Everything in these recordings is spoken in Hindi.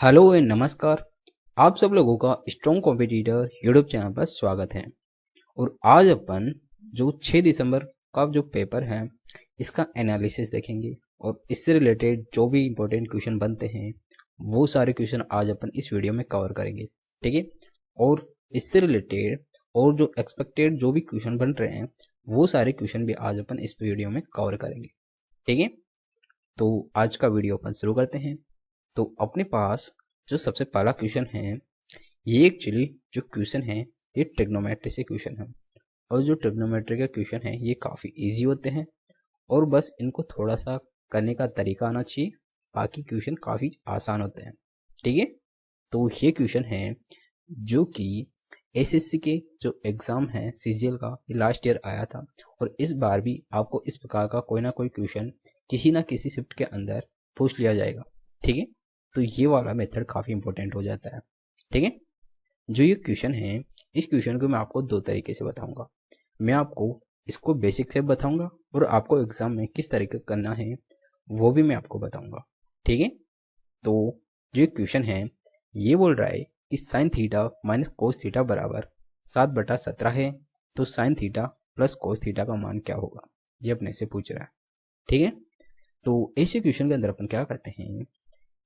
हेलो एंड नमस्कार। आप सब लोगों का स्ट्रॉन्ग कॉम्पिटिटर यूट्यूब चैनल पर स्वागत है। और आज अपन जो 6 दिसंबर का जो पेपर है इसका एनालिसिस देखेंगे और इससे रिलेटेड जो भी इम्पोर्टेंट क्वेश्चन बनते हैं वो सारे क्वेश्चन आज अपन इस वीडियो में कवर करेंगे, ठीक है। और इससे रिलेटेड और जो एक्सपेक्टेड जो भी क्वेश्चन बन रहे हैं वो सारे क्वेश्चन भी आज अपन इस वीडियो में कवर करेंगे, ठीक है। तो आज का वीडियो अपन शुरू करते हैं। तो अपने पास जो सबसे पहला क्वेश्चन है, ये एक्चुअली जो क्वेश्चन है ये ट्रिग्नोमेट्री से क्वेश्चन है। और जो ट्रिग्नोमेट्री के क्वेश्चन है ये काफ़ी इजी होते हैं और बस इनको थोड़ा सा करने का तरीका आना चाहिए, बाकी क्वेश्चन काफ़ी आसान होते हैं, ठीक है। तो ये क्वेश्चन है जो कि एसएससी के जो एग्ज़ाम है सीजीएल का, ये लास्ट ईयर आया था और इस बार भी आपको इस प्रकार का कोई ना कोई क्वेश्चन किसी ना किसी शिफ्ट के अंदर पूछ लिया जाएगा, ठीक है। तो ये वाला मेथड काफ़ी इंपॉर्टेंट हो जाता है, ठीक है। जो ये क्वेश्चन है इस क्वेश्चन को मैं आपको दो तरीके से बताऊंगा। मैं आपको इसको बेसिक से बताऊंगा और आपको एग्जाम में किस तरीके करना है वो भी मैं आपको बताऊंगा, ठीक है। तो जो ये क्वेश्चन है ये बोल रहा है कि sign theta minus cos theta बराबर 7/17 है, तो sign theta plus cos theta का मान क्या होगा, ये अपने से पूछ रहा है, ठीक है। तो ऐसे क्वेश्चन के अंदर अपन क्या करते हैं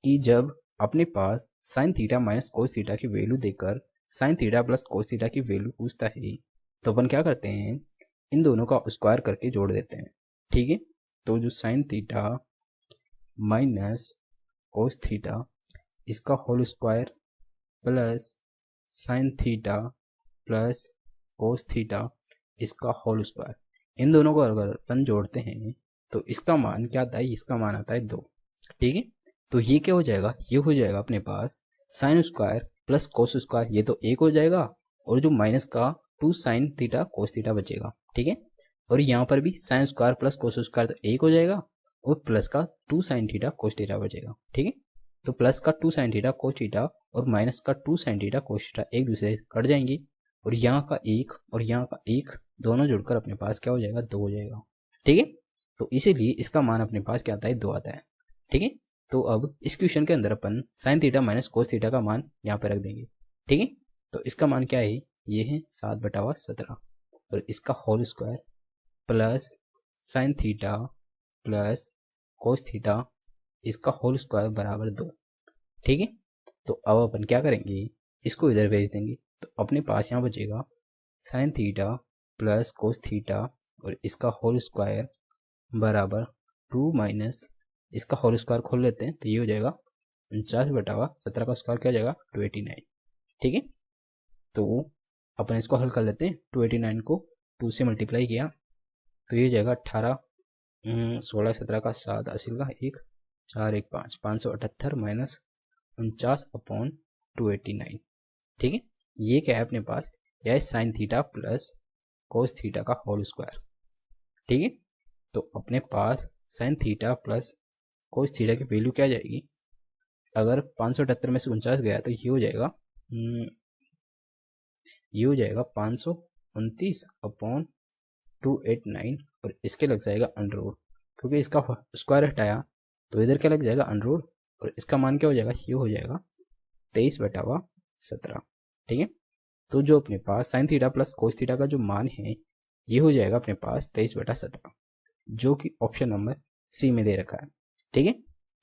कि जब अपने पास sine theta minus cos theta की वैल्यू देकर sine theta plus cos theta की वैल्यू पूछता है तो अपन क्या करते हैं, इन दोनों का स्क्वायर करके जोड़ देते हैं, ठीक है। तो जो sine theta minus cos theta इसका whole square plus sine theta plus cos theta इसका होल स्क्वायर, इन दोनों को अगर अपन जोड़ते हैं तो इसका मान क्या आता है, इसका मान आता है 2, ठीक है। तो ये क्या हो जाएगा, ये हो जाएगा अपने पास sine square plus cos square, ये तो एक हो जाएगा और जो माइनस का 2 साइन थीटा कोस थीटा बचेगा, ठीक है। और यहाँ पर भी sign square plus cos square तो एक हो जाएगा और प्लस का 2 साइन थीटा कोस थीटा बचेगा, ठीक है। तो प्लस का 2 साइन थीटा कोस थीटा और माइनस का 2 साइन थीटा कोस थीटा एक दूसरे से कट जाएंगे और यहाँ का एक और यहाँ का एक दोनों जुड़कर अपने पास क्या हो जाएगा, 2 हो जाएगा, ठीक है। तो इसीलिए इसका मान अपने पास क्या आता है, 2 आता है, ठीक है। तो अब इस क्वेश्चन के अंदर अपन sine theta minus cos theta का मान यहाँ पे रख देंगे, ठीक है। तो इसका मान क्या है, ये है 7/17 और इसका whole square plus sine theta plus cos theta इसका होल स्क्वायर बराबर 2, ठीक है। तो अब अपन क्या करेंगे, इसको इधर भेज देंगे तो अपने पास यहाँ बचेगा sign theta plus cos theta और इसका होल स्क्वायर बराबर 2 माइनस इसका होल स्क्वायर खोल लेते हैं तो ये हो जाएगा 49/17 का स्क्वायर क्या हो जाएगा 289, ठीक है। तो अपन इसको हल कर लेते हैं, 289 को 2 से मल्टीप्लाई किया तो ये हो जाएगा 18, 16 17 का 7 80 का 1 4 1 5 578 माइनस 49/289, ठीक है। ये क्या है अपने पास, यह है sine theta plus cos theta का होल स्क्वायर, ठीक है। तो अपने पास sine theta plus cos theta की वैल्यू क्या आ जाएगी, अगर 578 में से 49 गया तो ये हो जाएगा 529/289 और इसके लग जाएगा अंडर, क्योंकि इसका स्क्वायर हटाया तो इधर क्या लग जाएगा अंडर और इसका मान क्या हो जाएगा, ये हो जाएगा 23/17, ठीक है। तो जो अपने पास sine theta plus cos theta का जो मान है ये हो जाएगा अपने पास 23/17, जो कि ऑप्शन नंबर सी में दे रखा है, ठीक है।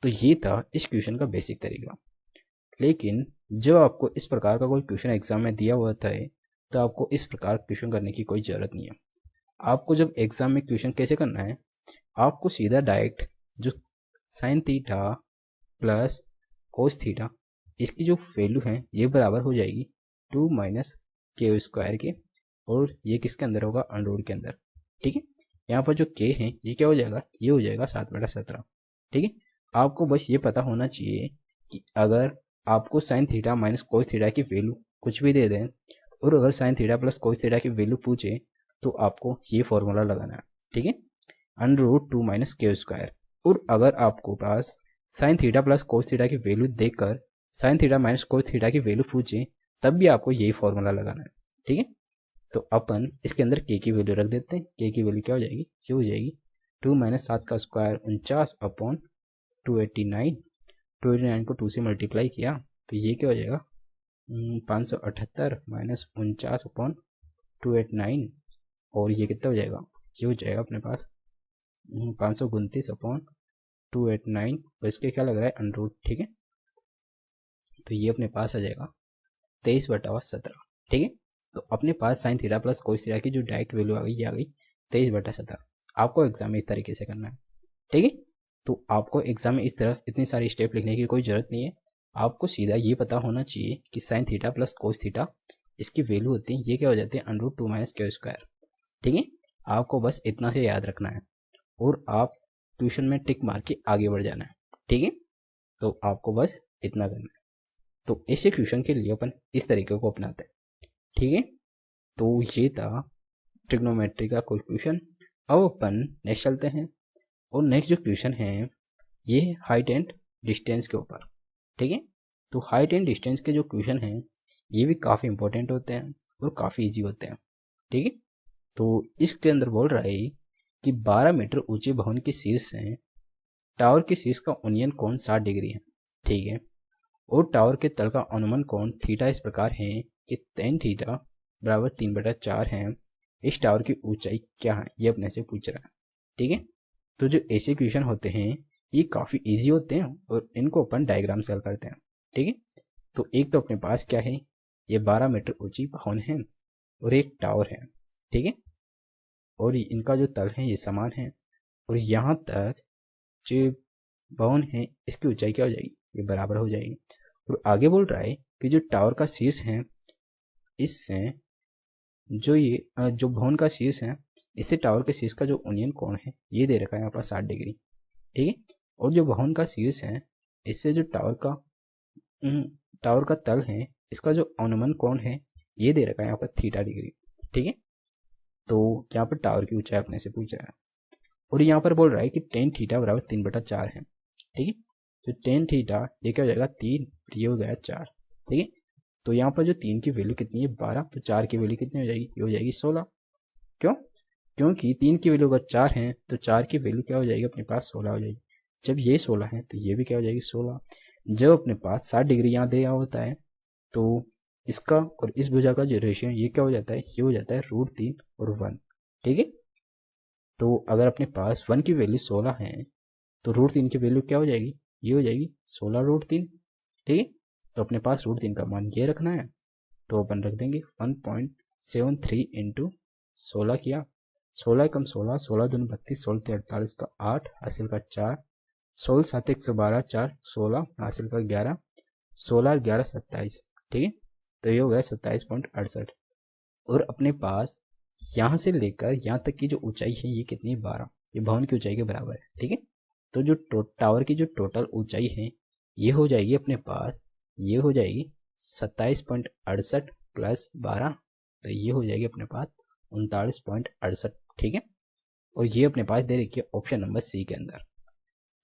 तो ये था इस क्वेश्चन का बेसिक तरीका। लेकिन जब आपको इस प्रकार का कोई क्वेश्चन एग्जाम में दिया हुआ था तो आपको इस प्रकार क्वेश्चन करने की कोई ज़रूरत नहीं है। आपको जब एग्जाम में क्वेश्चन कैसे करना है, आपको सीधा डायरेक्ट जो sine theta plus cos theta इसकी जो वैल्यू है ये बराबर हो जाएगी 2 माइनस के स्क्वायर के, और ये किसके अंदर होगा, अंडर के अंदर, ठीक है। यहाँ पर जो के है ये क्या हो जाएगा, ये हो जाएगा 7/17, ठीक है। आपको बस ये पता होना चाहिए कि अगर आपको sine theta minus cos theta की वैल्यू कुछ भी दे दें और अगर sine theta plus cos theta की वैल्यू पूछे तो आपको ये फॉर्मूला लगाना है, ठीक है, under root 2 minus K square. और अगर आपको पास sine theta plus cos theta की वैल्यू देकर sine theta minus cos theta की वैल्यू पूछे तब भी आपको यही फॉर्मूला लगाना है, ठीक है। तो अपन इसके अंदर के की वैल्यू रख देते हैं, के की वैल्यू क्या हो जाएगी, ये हो जाएगी 2 माइनस 7 का स्क्वायर 49/289 289 को 2 से मल्टीप्लाई किया तो ये क्या हो जाएगा 578 माइनस 49/289 और ये कितना हो जाएगा, ये हो जाएगा अपने पास 529/289 और इसके क्या लग रहा है अंडरूट। ठीक है, तो ये अपने पास आ जाएगा 23/17। ठीक है, तो अपने पास sine theta plus cos theta की जो डायरेक्ट वैल्यू आ गई ये आ गई 23/17। आपको एग्जाम में इस तरीके से करना है। ठीक है, तो आपको एग्जाम में इस तरह इतनी सारी स्टेप लिखने की कोई ज़रूरत नहीं है। आपको सीधा ये पता होना चाहिए कि sign theta plus cos theta इसकी वैल्यू होती है, ये क्या हो जाती है √2 - q²। ठीक है, आपको बस इतना से याद रखना है और आप ट्यूशन में टिक मार के आगे बढ़ जाना है। ठीक है, तो आपको बस इतना करना है। तो ऐसे क्वेश्चन के लिए अपन इस तरीके को अपनाते हैं। ठीक है, तो ये था ट्रिग्नोमेट्री का कोई क्वेश्चन। अब अपन नेक्स्ट चलते हैं और नेक्स्ट जो क्वेश्चन है ये हाइट एंड डिस्टेंस के ऊपर। ठीक है, तो हाइट एंड डिस्टेंस के जो क्वेश्चन हैं ये भी काफ़ी इंपॉर्टेंट होते हैं और काफ़ी इजी होते हैं। ठीक है, तो इसके अंदर बोल रहा है कि 12 मीटर ऊंचे भवन के शीर्ष से टावर के शीर्ष का उन्नयन कोण 60 डिग्री है। ठीक है, और टावर के तल का अनुमान कोण थीटा इस प्रकार है कि tan थीटा बराबर 3/4 है। इस टावर की ऊंचाई क्या है ये अपने से पूछ रहा है। ठीक है, तो जो ऐसे क्वेश्चन होते हैं ये काफ़ी इजी होते हैं और इनको अपन डायग्राम से हल करते हैं। ठीक है, तो एक तो अपने पास क्या है, ये 12 मीटर ऊंची भवन है और एक टावर है। ठीक है, और इनका जो तल है ये समान है और यहाँ तक जो भवन है इसकी ऊंचाई क्या हो जाएगी, ये बराबर हो जाएगी। और आगे बोल रहा है कि जो टावर का शीर्ष है इससे जो भवन का शीर्ष है इससे टावर के शीर्ष का जो उन्नयन कोण है ये दे रखा है यहाँ पर 60 डिग्री। ठीक है, और जो भवन का शीर्ष है इससे जो टावर का तल है इसका जो अनुमान कोण है ये दे रखा है यहाँ पर थीटा डिग्री। ठीक है, तो यहाँ पर टावर की ऊंचाई अपने से पूछ रहा है और यहाँ पर बोल रहा है कि tan थीटा बराबर 3/4 है। ठीक है, तो tan थीटा ये क्या हो जाएगा 3, ये हो गया 4। ठीक है, तो यहाँ पर जो 3 की वैल्यू कितनी है 12, तो 4 की वैल्यू कितनी हो जाएगी, ये हो जाएगी 16। क्यों, क्योंकि 3 की वैल्यू अगर 4 है तो 4 की वैल्यू क्या हो जाएगी अपने पास 16 हो जाएगी। जब ये 16 है तो ये भी क्या हो जाएगी 16। जब अपने पास 60 डिग्री यहाँ दिया होता है तो इसका और इस भुजा का जो रेशियो ये क्या हो जाता है, ये हो जाता है √3 और 1। ठीक है, तो अगर अपने पास 1 की वैल्यू 16 है तो √3 की वैल्यू क्या हो जाएगी, ये हो जाएगी 16√3। ठीक है, तो अपने पास √3 का मान ये रखना है तो अपन रख देंगे 1.73 इंटू 16 किया, 16 कम 16, 16 दूनी 32, 16 48 का 8, हासिल का 4, 16 7 112, 4 16, हासिल का 11, 16 11 27। ठीक है, तो ये हो गया 27.68। और अपने पास यहाँ से लेकर यहाँ तक की जो ऊंचाई है ये कितनी 12, ये भवन की ऊंचाई के बराबर है। ठीक है, तो जो टावर की जो टोटल ऊंचाई है ये हो जाएगी अपने पास, ये हो जाएगी 27.68 प्लस 12, तो ये हो जाएगी अपने पास 39.68। ठीक है, और ये अपने पास दे रखी है ऑप्शन नंबर सी के अंदर।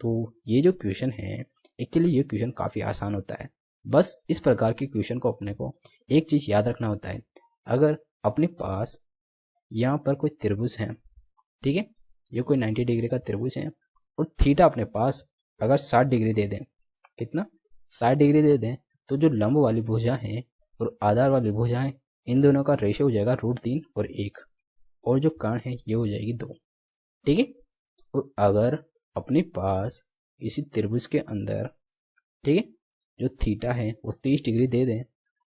तो ये जो क्वेश्चन है एक्चुअली ये क्वेश्चन काफ़ी आसान होता है। बस इस प्रकार के क्वेश्चन को अपने को एक चीज़ याद रखना होता है, अगर अपने पास यहाँ पर कोई त्रिभुज है, ठीक है, ये कोई 90 डिग्री का त्रिभुज है और थीटा अपने पास अगर 60 डिग्री दे दें, कितना 60 डिग्री दे दें, तो जो लंब वाली भुजा है और आधार वाली भुजा है इन दोनों का रेशियो हो जाएगा √3 और 1 और जो कर्ण है ये हो जाएगी 2। ठीक है, और अगर अपने पास किसी त्रिभुज के अंदर, ठीक है, जो थीटा है वो 30 डिग्री दे दें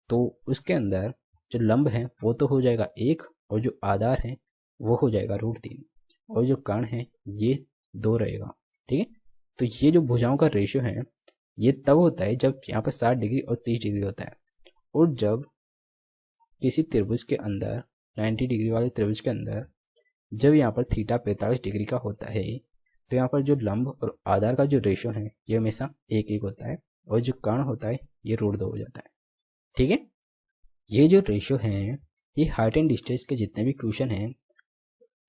तो उसके अंदर जो लंब है वो तो हो जाएगा 1 और जो आधार है वो हो जाएगा √3 और जो कर्ण है ये 2 रहेगा। ठीक है, तो ये जो भुजाओं का रेशियो है ये तब होता है जब यहाँ पर 60 डिग्री और 30 डिग्री होता है, और जब किसी त्रिभुज के अंदर 90 डिग्री वाले त्रिभुज के अंदर जब यहाँ पर थीटा 45 डिग्री का होता है तो यहाँ पर जो लंब और आधार का जो रेशियो है ये हमेशा 1:1 होता है और जो कर्ण होता है ये √2 हो जाता है। ठीक है, ये जो रेशियो है ये हाइट एंड डिस्टेंस के जितने भी क्वेश्चन हैं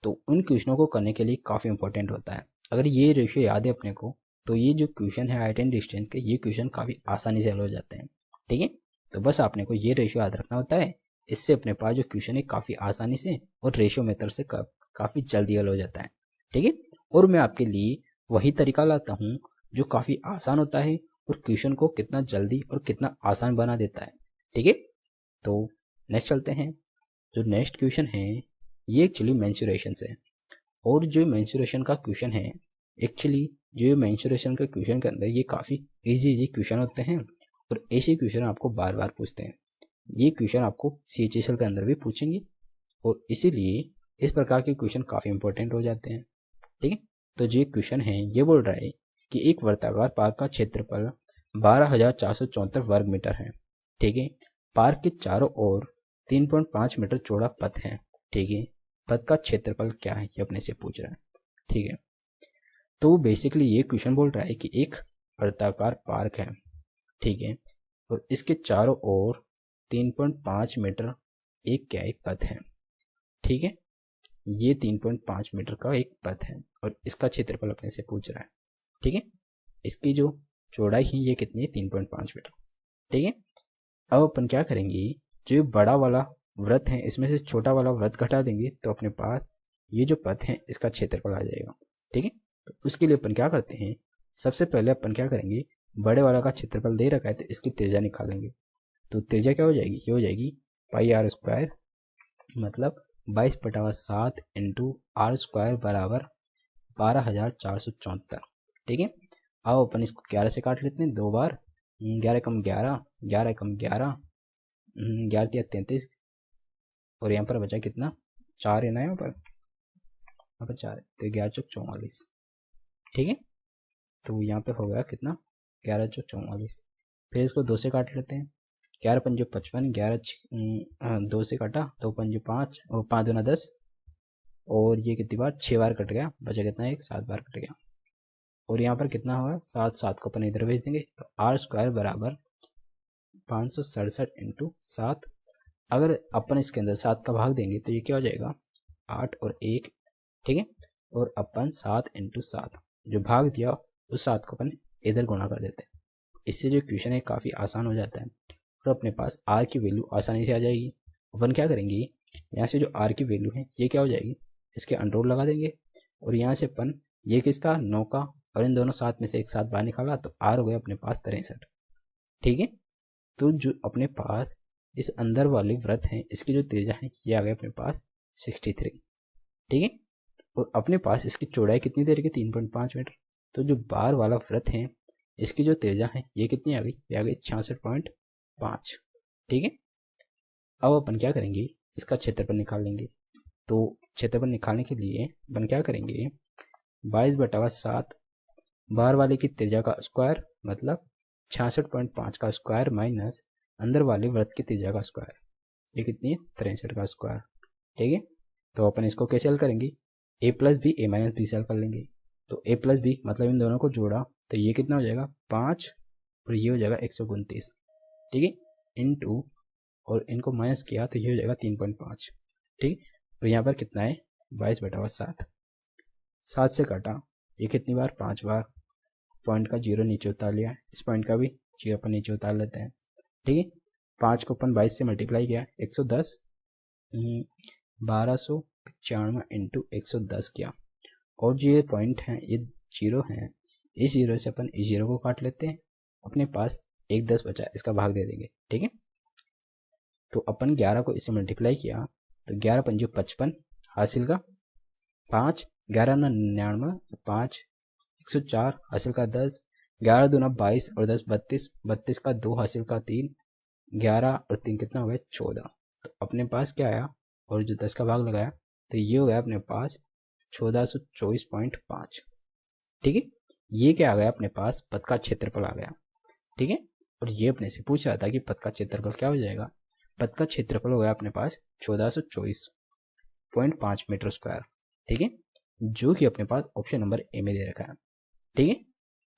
तो उन क्वेश्चनों को करने के लिए काफ़ी इंपॉर्टेंट होता है। अगर ये रेशियो याद है अपने को तो ये जो क्वेश्चन है हाइट एंड डिस्टेंस के ये क्वेश्चन काफ़ी आसानी से हल हो जाते हैं। ठीक है, तो बस आपने को ये रेशियो याद रखना होता है, इससे अपने पास जो क्वेश्चन है काफ़ी आसानी से और रेशियो मेथड से काफ़ी जल्दी हल हो जाता है। ठीक है, और मैं आपके लिए वही तरीका लाता हूँ जो काफ़ी आसान होता है और क्वेश्चन को कितना जल्दी और कितना आसान बना देता है। ठीक है, तो नेक्स्ट चलते हैं। जो नेक्स्ट क्वेश्चन है ये एक्चुअली मेंसुरेशन से, और जो मेंसुरेशन का क्वेश्चन है एक्चुअली जो मेंसुरेशन के क्वेश्चन के अंदर ये काफ़ी इजी क्वेश्चन होते हैं, और ऐसे क्वेश्चन आपको बार बार पूछते हैं। ये क्वेश्चन आपको CHSL के अंदर भी पूछेंगे, और इसीलिए इस प्रकार के क्वेश्चन काफ़ी इंपॉर्टेंट हो जाते हैं। ठीक है, तो जो क्वेश्चन है ये बोल रहा है कि एक वर्ताकार पार्क का क्षेत्रफल 12,474 वर्ग मीटर है। ठीक है, पार्क के चारों ओर 3.5 मीटर चौड़ा पथ है। ठीक है, पथ का क्षेत्रफल क्या है ये अपने से पूछ रहा है। ठीक है, तो बेसिकली ये क्वेश्चन बोल रहा है कि एक वर्ताकार पार्क है। ठीक है, और इसके चारों ओर 3.5 मीटर एक क्या है पथ है। ठीक है, ये 3.5 मीटर का एक पथ है और इसका क्षेत्रफल अपने से पूछ रहा है। ठीक है, इसकी जो चौड़ाई है ये कितनी है, 3.5 मीटर। ठीक है, अब अपन क्या करेंगे, जो बड़ा वाला वृत्त है इसमें से छोटा वाला वृत्त घटा देंगे तो अपने पास ये जो पथ है इसका क्षेत्रफल आ जाएगा। ठीक है, तो उसके लिए अपन क्या करते हैं, सबसे पहले अपन क्या करेंगे, बड़े वाला का क्षेत्रफल दे रखा है तो इसकी त्रिज्या निकालेंगे। तो त्रिज्या क्या हो जाएगी, ये हो जाएगी πr², मतलब 22/7 इंटू r² बराबर 12,474। ठीक है, अब अपन इसको 11 से काट लेते हैं, 2 बार, 11 कम 11, 11 कम 11, 11 या 33, और यहाँ पर बचा कितना, 4 है ना, यहाँ पर 4 है, तो 11 चौक 44। ठीक है, तो यहाँ पे हो गया कितना, 11 चौक 44। फिर इसको 2 से काट लेते हैं, 11 पंजे 55, 11 2 से काटा, 2 पंजे 5 और 5 दूना 10, और ये कितनी बार, 6 बार कट गया, बचा कितना, एक 7 बार कट गया। और यहाँ पर कितना होगा, 7, 7 को अपन इधर भेज देंगे, तो r² बराबर 567 इंटू 7। अगर अपन इसके अंदर 7 का भाग देंगे तो ये क्या हो जाएगा, 8 और 1। ठीक है, और अपन 7 इंटू 7 जो भाग दिया उस 7 को अपन इधर गुणा कर देते हैं। इससे जो क्वेश्चन है काफ़ी आसान हो जाता है, और अपने पास r की वैल्यू आसानी से आ जाएगी। अपन क्या करेंगे, यहाँ से जो r की वैल्यू है ये क्या हो जाएगी, इसके अंडर लगा देंगे, और यहाँ से अपन ये किसका, 9 का, और इन दोनों 7 में से एक 7 बाहर निकाला तो r हो गया अपने पास 63। ठीक है, तो जो अपने पास इस अंदर वाले वृत्त हैं इसकी जो त्रिज्या है ये आ गया अपने पास 63। ठीक है, और अपने पास इसकी चौड़ाई कितनी दे रही है, 3.5 मीटर। तो जो बाहर वाला वृत्त है इसकी जो त्रिज्या है ये कितनी आ गई, ये आ गई 66.5। ठीक है, अब अपन क्या करेंगे, इसका क्षेत्रफल निकाल लेंगे। तो क्षेत्रफल निकालने के लिए अपन क्या करेंगे, 22/7 बाहर वाले की त्रिज्या का स्क्वायर, मतलब 66.5 का स्क्वायर माइनस अंदर वाले वृत्त की त्रिज्या का स्क्वायर, ये कितनी है, 63 का स्क्वायर। ठीक है, तो अपन इसको कैसे हल करेंगे, a plus b a minus b से हल कर लेंगे। तो a प्लस बी मतलब इन दोनों को जोड़ा तो ये कितना हो जाएगा, 5, और ये हो जाएगा 129। ठीक है, इंटू, और इनको माइनस किया तो ये हो जाएगा 3.5। ठीक, और यहाँ पर कितना है, 22/7। 7 से काटा, ये कितनी बार, 5 बार, पॉइंट का 0 नीचे उतार लिया, इस पॉइंट का भी 0 पर नीचे उतार लेते हैं। ठीक है, 5 को अपन 22 से मल्टीप्लाई किया, 110, 1295 इंटू 110 किया, और जो ये पॉइंट हैं ये 0 हैं, इस 0 से अपन इस 0 को काट लेते हैं, अपने पास 1 10 बचा, इसका भाग दे देंगे। ठीक है, तो अपन 11 को इससे मल्टीप्लाई किया तो 11 पंजे 55 हासिल का 5, 11 ना 99, 5 104 हासिल का 10, 11 दूना 22 और 10 32, 32 का 2 हासिल का 3, 11 और 3 कितना हो गया, 14। तो अपने पास क्या आया, और जो 10 का भाग लगाया तो ये हो गया अपने पास 1424.5। ठीक है, ये क्या आ गया अपने पास, पथ का क्षेत्रफल आ गया। ठीक है, और ये अपने से पूछ रहा था कि पथ का क्षेत्रफल क्या हो जाएगा, पथ का क्षेत्रफल हो गया अपने पास 1424.5 मीटर स्क्वायर। ठीक है, जो कि अपने पास ऑप्शन नंबर ए में दे रखा है। ठीक है,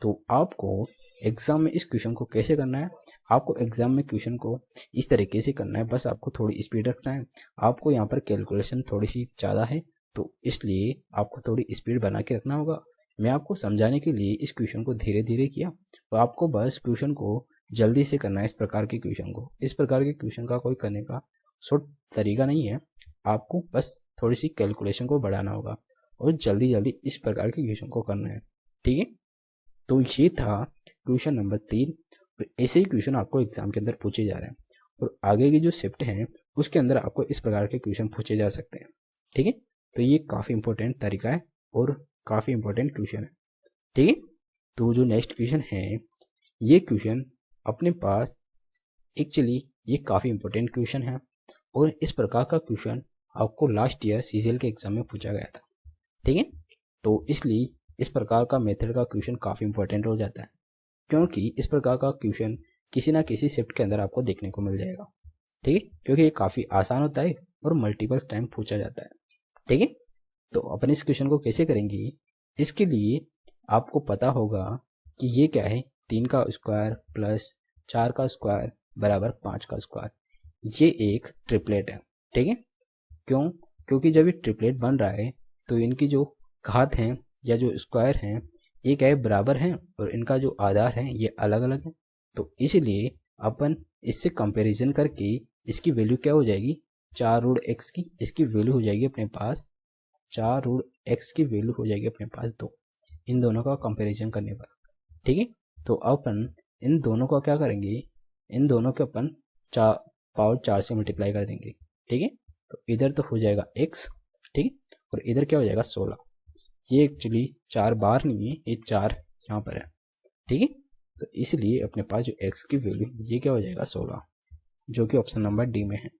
तो आपको एग्जाम में इस क्वेश्चन को कैसे करना है, आपको एग्जाम में क्वेश्चन को इस तरीके से करना है, बस आपको थोड़ी स्पीड रखना है। आपको यहाँ पर कैलकुलेशन थोड़ी सी ज़्यादा है तो इसलिए आपको थोड़ी स्पीड बना के रखना होगा। मैं आपको समझाने के लिए इस क्वेश्चन को धीरे धीरे किया, तो आपको बस क्वेश्चन को जल्दी से करना है। इस प्रकार के क्वेश्चन को, इस प्रकार के क्वेश्चन का कोई करने का शॉर्ट तरीका नहीं है, आपको बस थोड़ी सी कैलकुलेशन को बढ़ाना होगा और जल्दी जल्दी इस प्रकार के क्वेश्चन को करना है। ठीक है, तो ये था क्वेश्चन नंबर 3। और ऐसे ही क्वेश्चन आपको एग्जाम के अंदर पूछे जा रहे हैं और आगे की जो शिफ्ट है उसके अंदर आपको इस प्रकार के क्वेश्चन पूछे जा सकते हैं। ठीक है, तो ये काफ़ी इंपॉर्टेंट तरीका है और काफ़ी इंपॉर्टेंट क्वेश्चन है। ठीक है, तो जो नेक्स्ट क्वेश्चन है ये क्वेश्चन अपने पास एक्चुअली ये काफ़ी इंपॉर्टेंट क्वेश्चन है और इस प्रकार का क्वेश्चन आपको लास्ट ईयर सीजीएल के एग्जाम में पूछा गया था। ठीक है, तो इसलिए इस प्रकार का मेथड का क्वेश्चन काफ़ी इंपॉर्टेंट हो जाता है क्योंकि इस प्रकार का क्वेश्चन किसी ना किसी शिफ्ट के अंदर आपको देखने को मिल जाएगा। ठीक है, क्योंकि ये काफ़ी आसान होता है और मल्टीपल टाइम पूछा जाता है। ठीक है, तो अपन इस क्वेश्चन को कैसे करेंगे, इसके लिए आपको पता होगा कि ये क्या है, 3 का स्क्वायर प्लस 4 का स्क्वायर बराबर 5 का स्क्वायर। ये एक ट्रिपलेट है। ठीक है, क्यों? क्योंकि जब ये ट्रिपलेट बन रहा है तो इनकी जो घात हैं या जो स्क्वायर हैं ये क्या है, बराबर हैं और इनका जो आधार है ये अलग अलग है। तो इसलिए अपन इससे कंपैरिजन करके इसकी वैल्यू क्या हो जाएगी, 4 रूट एक्स की इसकी वैल्यू हो जाएगी अपने पास 4 रूट एक्स की वैल्यू हो जाएगी अपने पास 2, इन दोनों का कंपैरिजन करने पर। ठीक है, तो अपन इन दोनों का क्या करेंगे, इन दोनों के अपन पावर 4 से मल्टीप्लाई कर देंगे। ठीक है, तो इधर तो हो जाएगा x, ठीक है, और इधर क्या हो जाएगा 16। ये एक्चुअली 4 बार नहीं है, ये 4 यहाँ पर है। ठीक है, तो इसलिए अपने पास जो x की वैल्यू ये क्या हो जाएगा 16, जो कि ऑप्शन नंबर डी में है।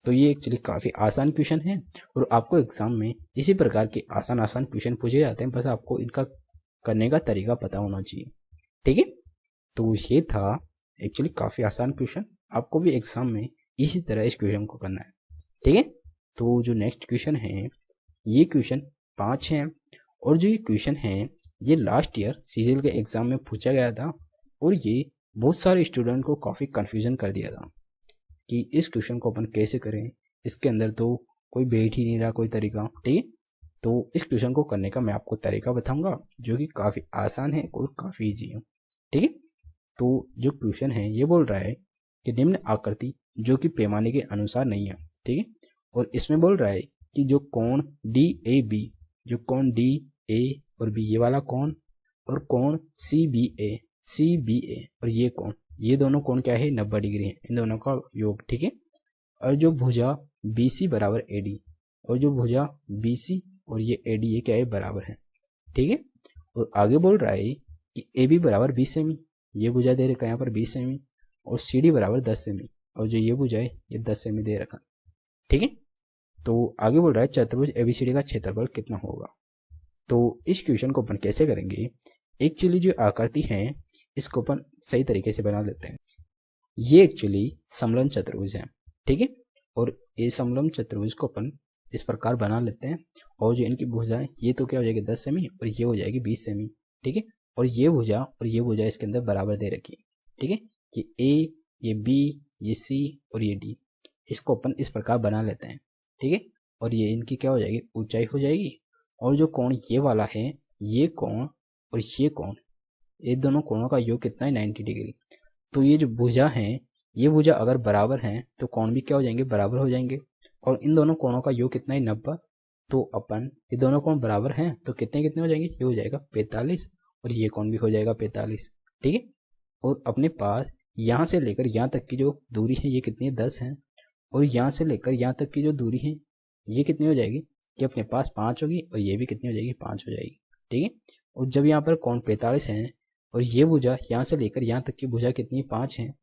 तो ये एक्चुअली काफ़ी आसान क्वेश्चन है और आपको एग्जाम में इसी प्रकार के आसान आसान क्वेश्चन पूछे जाते हैं, बस आपको इनका करने का तरीका पता होना चाहिए। ठीक है, तो ये था एक्चुअली काफ़ी आसान क्वेश्चन, आपको भी एग्जाम में इसी तरह इस क्वेश्चन को करना है। ठीक है, तो जो नेक्स्ट क्वेश्चन है ये क्वेश्चन 5 है और जो ये क्वेश्चन है ये लास्ट ईयर सीजीएल के एग्जाम में पूछा गया था और ये बहुत सारे स्टूडेंट को काफ़ी कन्फ्यूजन कर दिया था कि इस क्वेश्चन को अपन कैसे करें, इसके अंदर तो कोई बैठ ही नहीं रहा कोई तरीका। ठीक है, तो इस क्वेश्चन को करने का मैं आपको तरीका बताऊंगा जो कि काफ़ी आसान है और काफ़ी ईजी है। ठीक है, तो जो क्वेश्चन है ये बोल रहा है कि निम्न आकृति जो कि पैमाने के अनुसार नहीं है। ठीक है, और इसमें बोल रहा है कि जो कोण डी ए बी, जो कोण डी ए और बी ये वाला कोण और कोण सी बी ए और ये कोण, ये दोनों कोण क्या है 90 डिग्री है, इन दोनों का योग। ठीक है, और जो भुजा बी सी बराबर ए डी और जो भुजा बी सी और ये ए डी ये क्या है बराबर है। ठीक है, और आगे बोल रहा है कि ए बी बराबर 20 सेमी, ये भुजा दे रखा है यहाँ पर 20 सेमी और सी डी बराबर 10 सेमी और जो ये भुजा है ये 10 सेमी दे रखा। ठीक है, तो आगे बोल रहा है चतुर्भुज एबीसीडी का क्षेत्रफल कितना होगा। तो इस क्वेश्चन को अपन कैसे करेंगे, एक्चुअली जो आकृति है इसको अपन सही तरीके से बना लेते हैं। ये एक्चुअली समलंब चतुर्भुज है। ठीक है, और ये समलंब चतुर्भुज को अपन इस प्रकार बना लेते हैं और जो इनकी भुजा है ये तो क्या हो जाएगी 10 सेमी और ये हो जाएगी 20 सेमी। ठीक है, और ये भुजा इसके अंदर बराबर दे रखी है। ठीक है, कि ए, ये बी, ये सी और ये डी, इसको अपन इस प्रकार बना लेते हैं। ठीक है, और ये इनकी क्या हो जाएगी ऊंचाई हो जाएगी और जो कोण ये वाला है ये कोण और ये कोण, ये दोनों कोणों का योग कितना है 90 डिग्री। तो ये जो भुजा है ये भुजा अगर बराबर हैं तो कोण भी क्या हो जाएंगे बराबर हो जाएंगे और इन दोनों कोणों का योग कितना है 90। तो अपन ये दोनों कोण बराबर हैं तो कितने कितने हो जाएंगे, ये हो जाएगा 45 और ये कोण भी हो जाएगा 45। ठीक है, और अपने पास यहाँ से लेकर यहाँ तक की जो दूरी है ये कितनी है 10 है और यहाँ से लेकर यहाँ तक की जो दूरी है ये कितनी हो जाएगी कि अपने पास 5 होगी और ये भी कितनी हो जाएगी 5 हो जाएगी। ठीक है, और जब यहाँ पर कोण 45 है और ये भुजा यहाँ से लेकर यहाँ तक की भुजा कितनी 5 है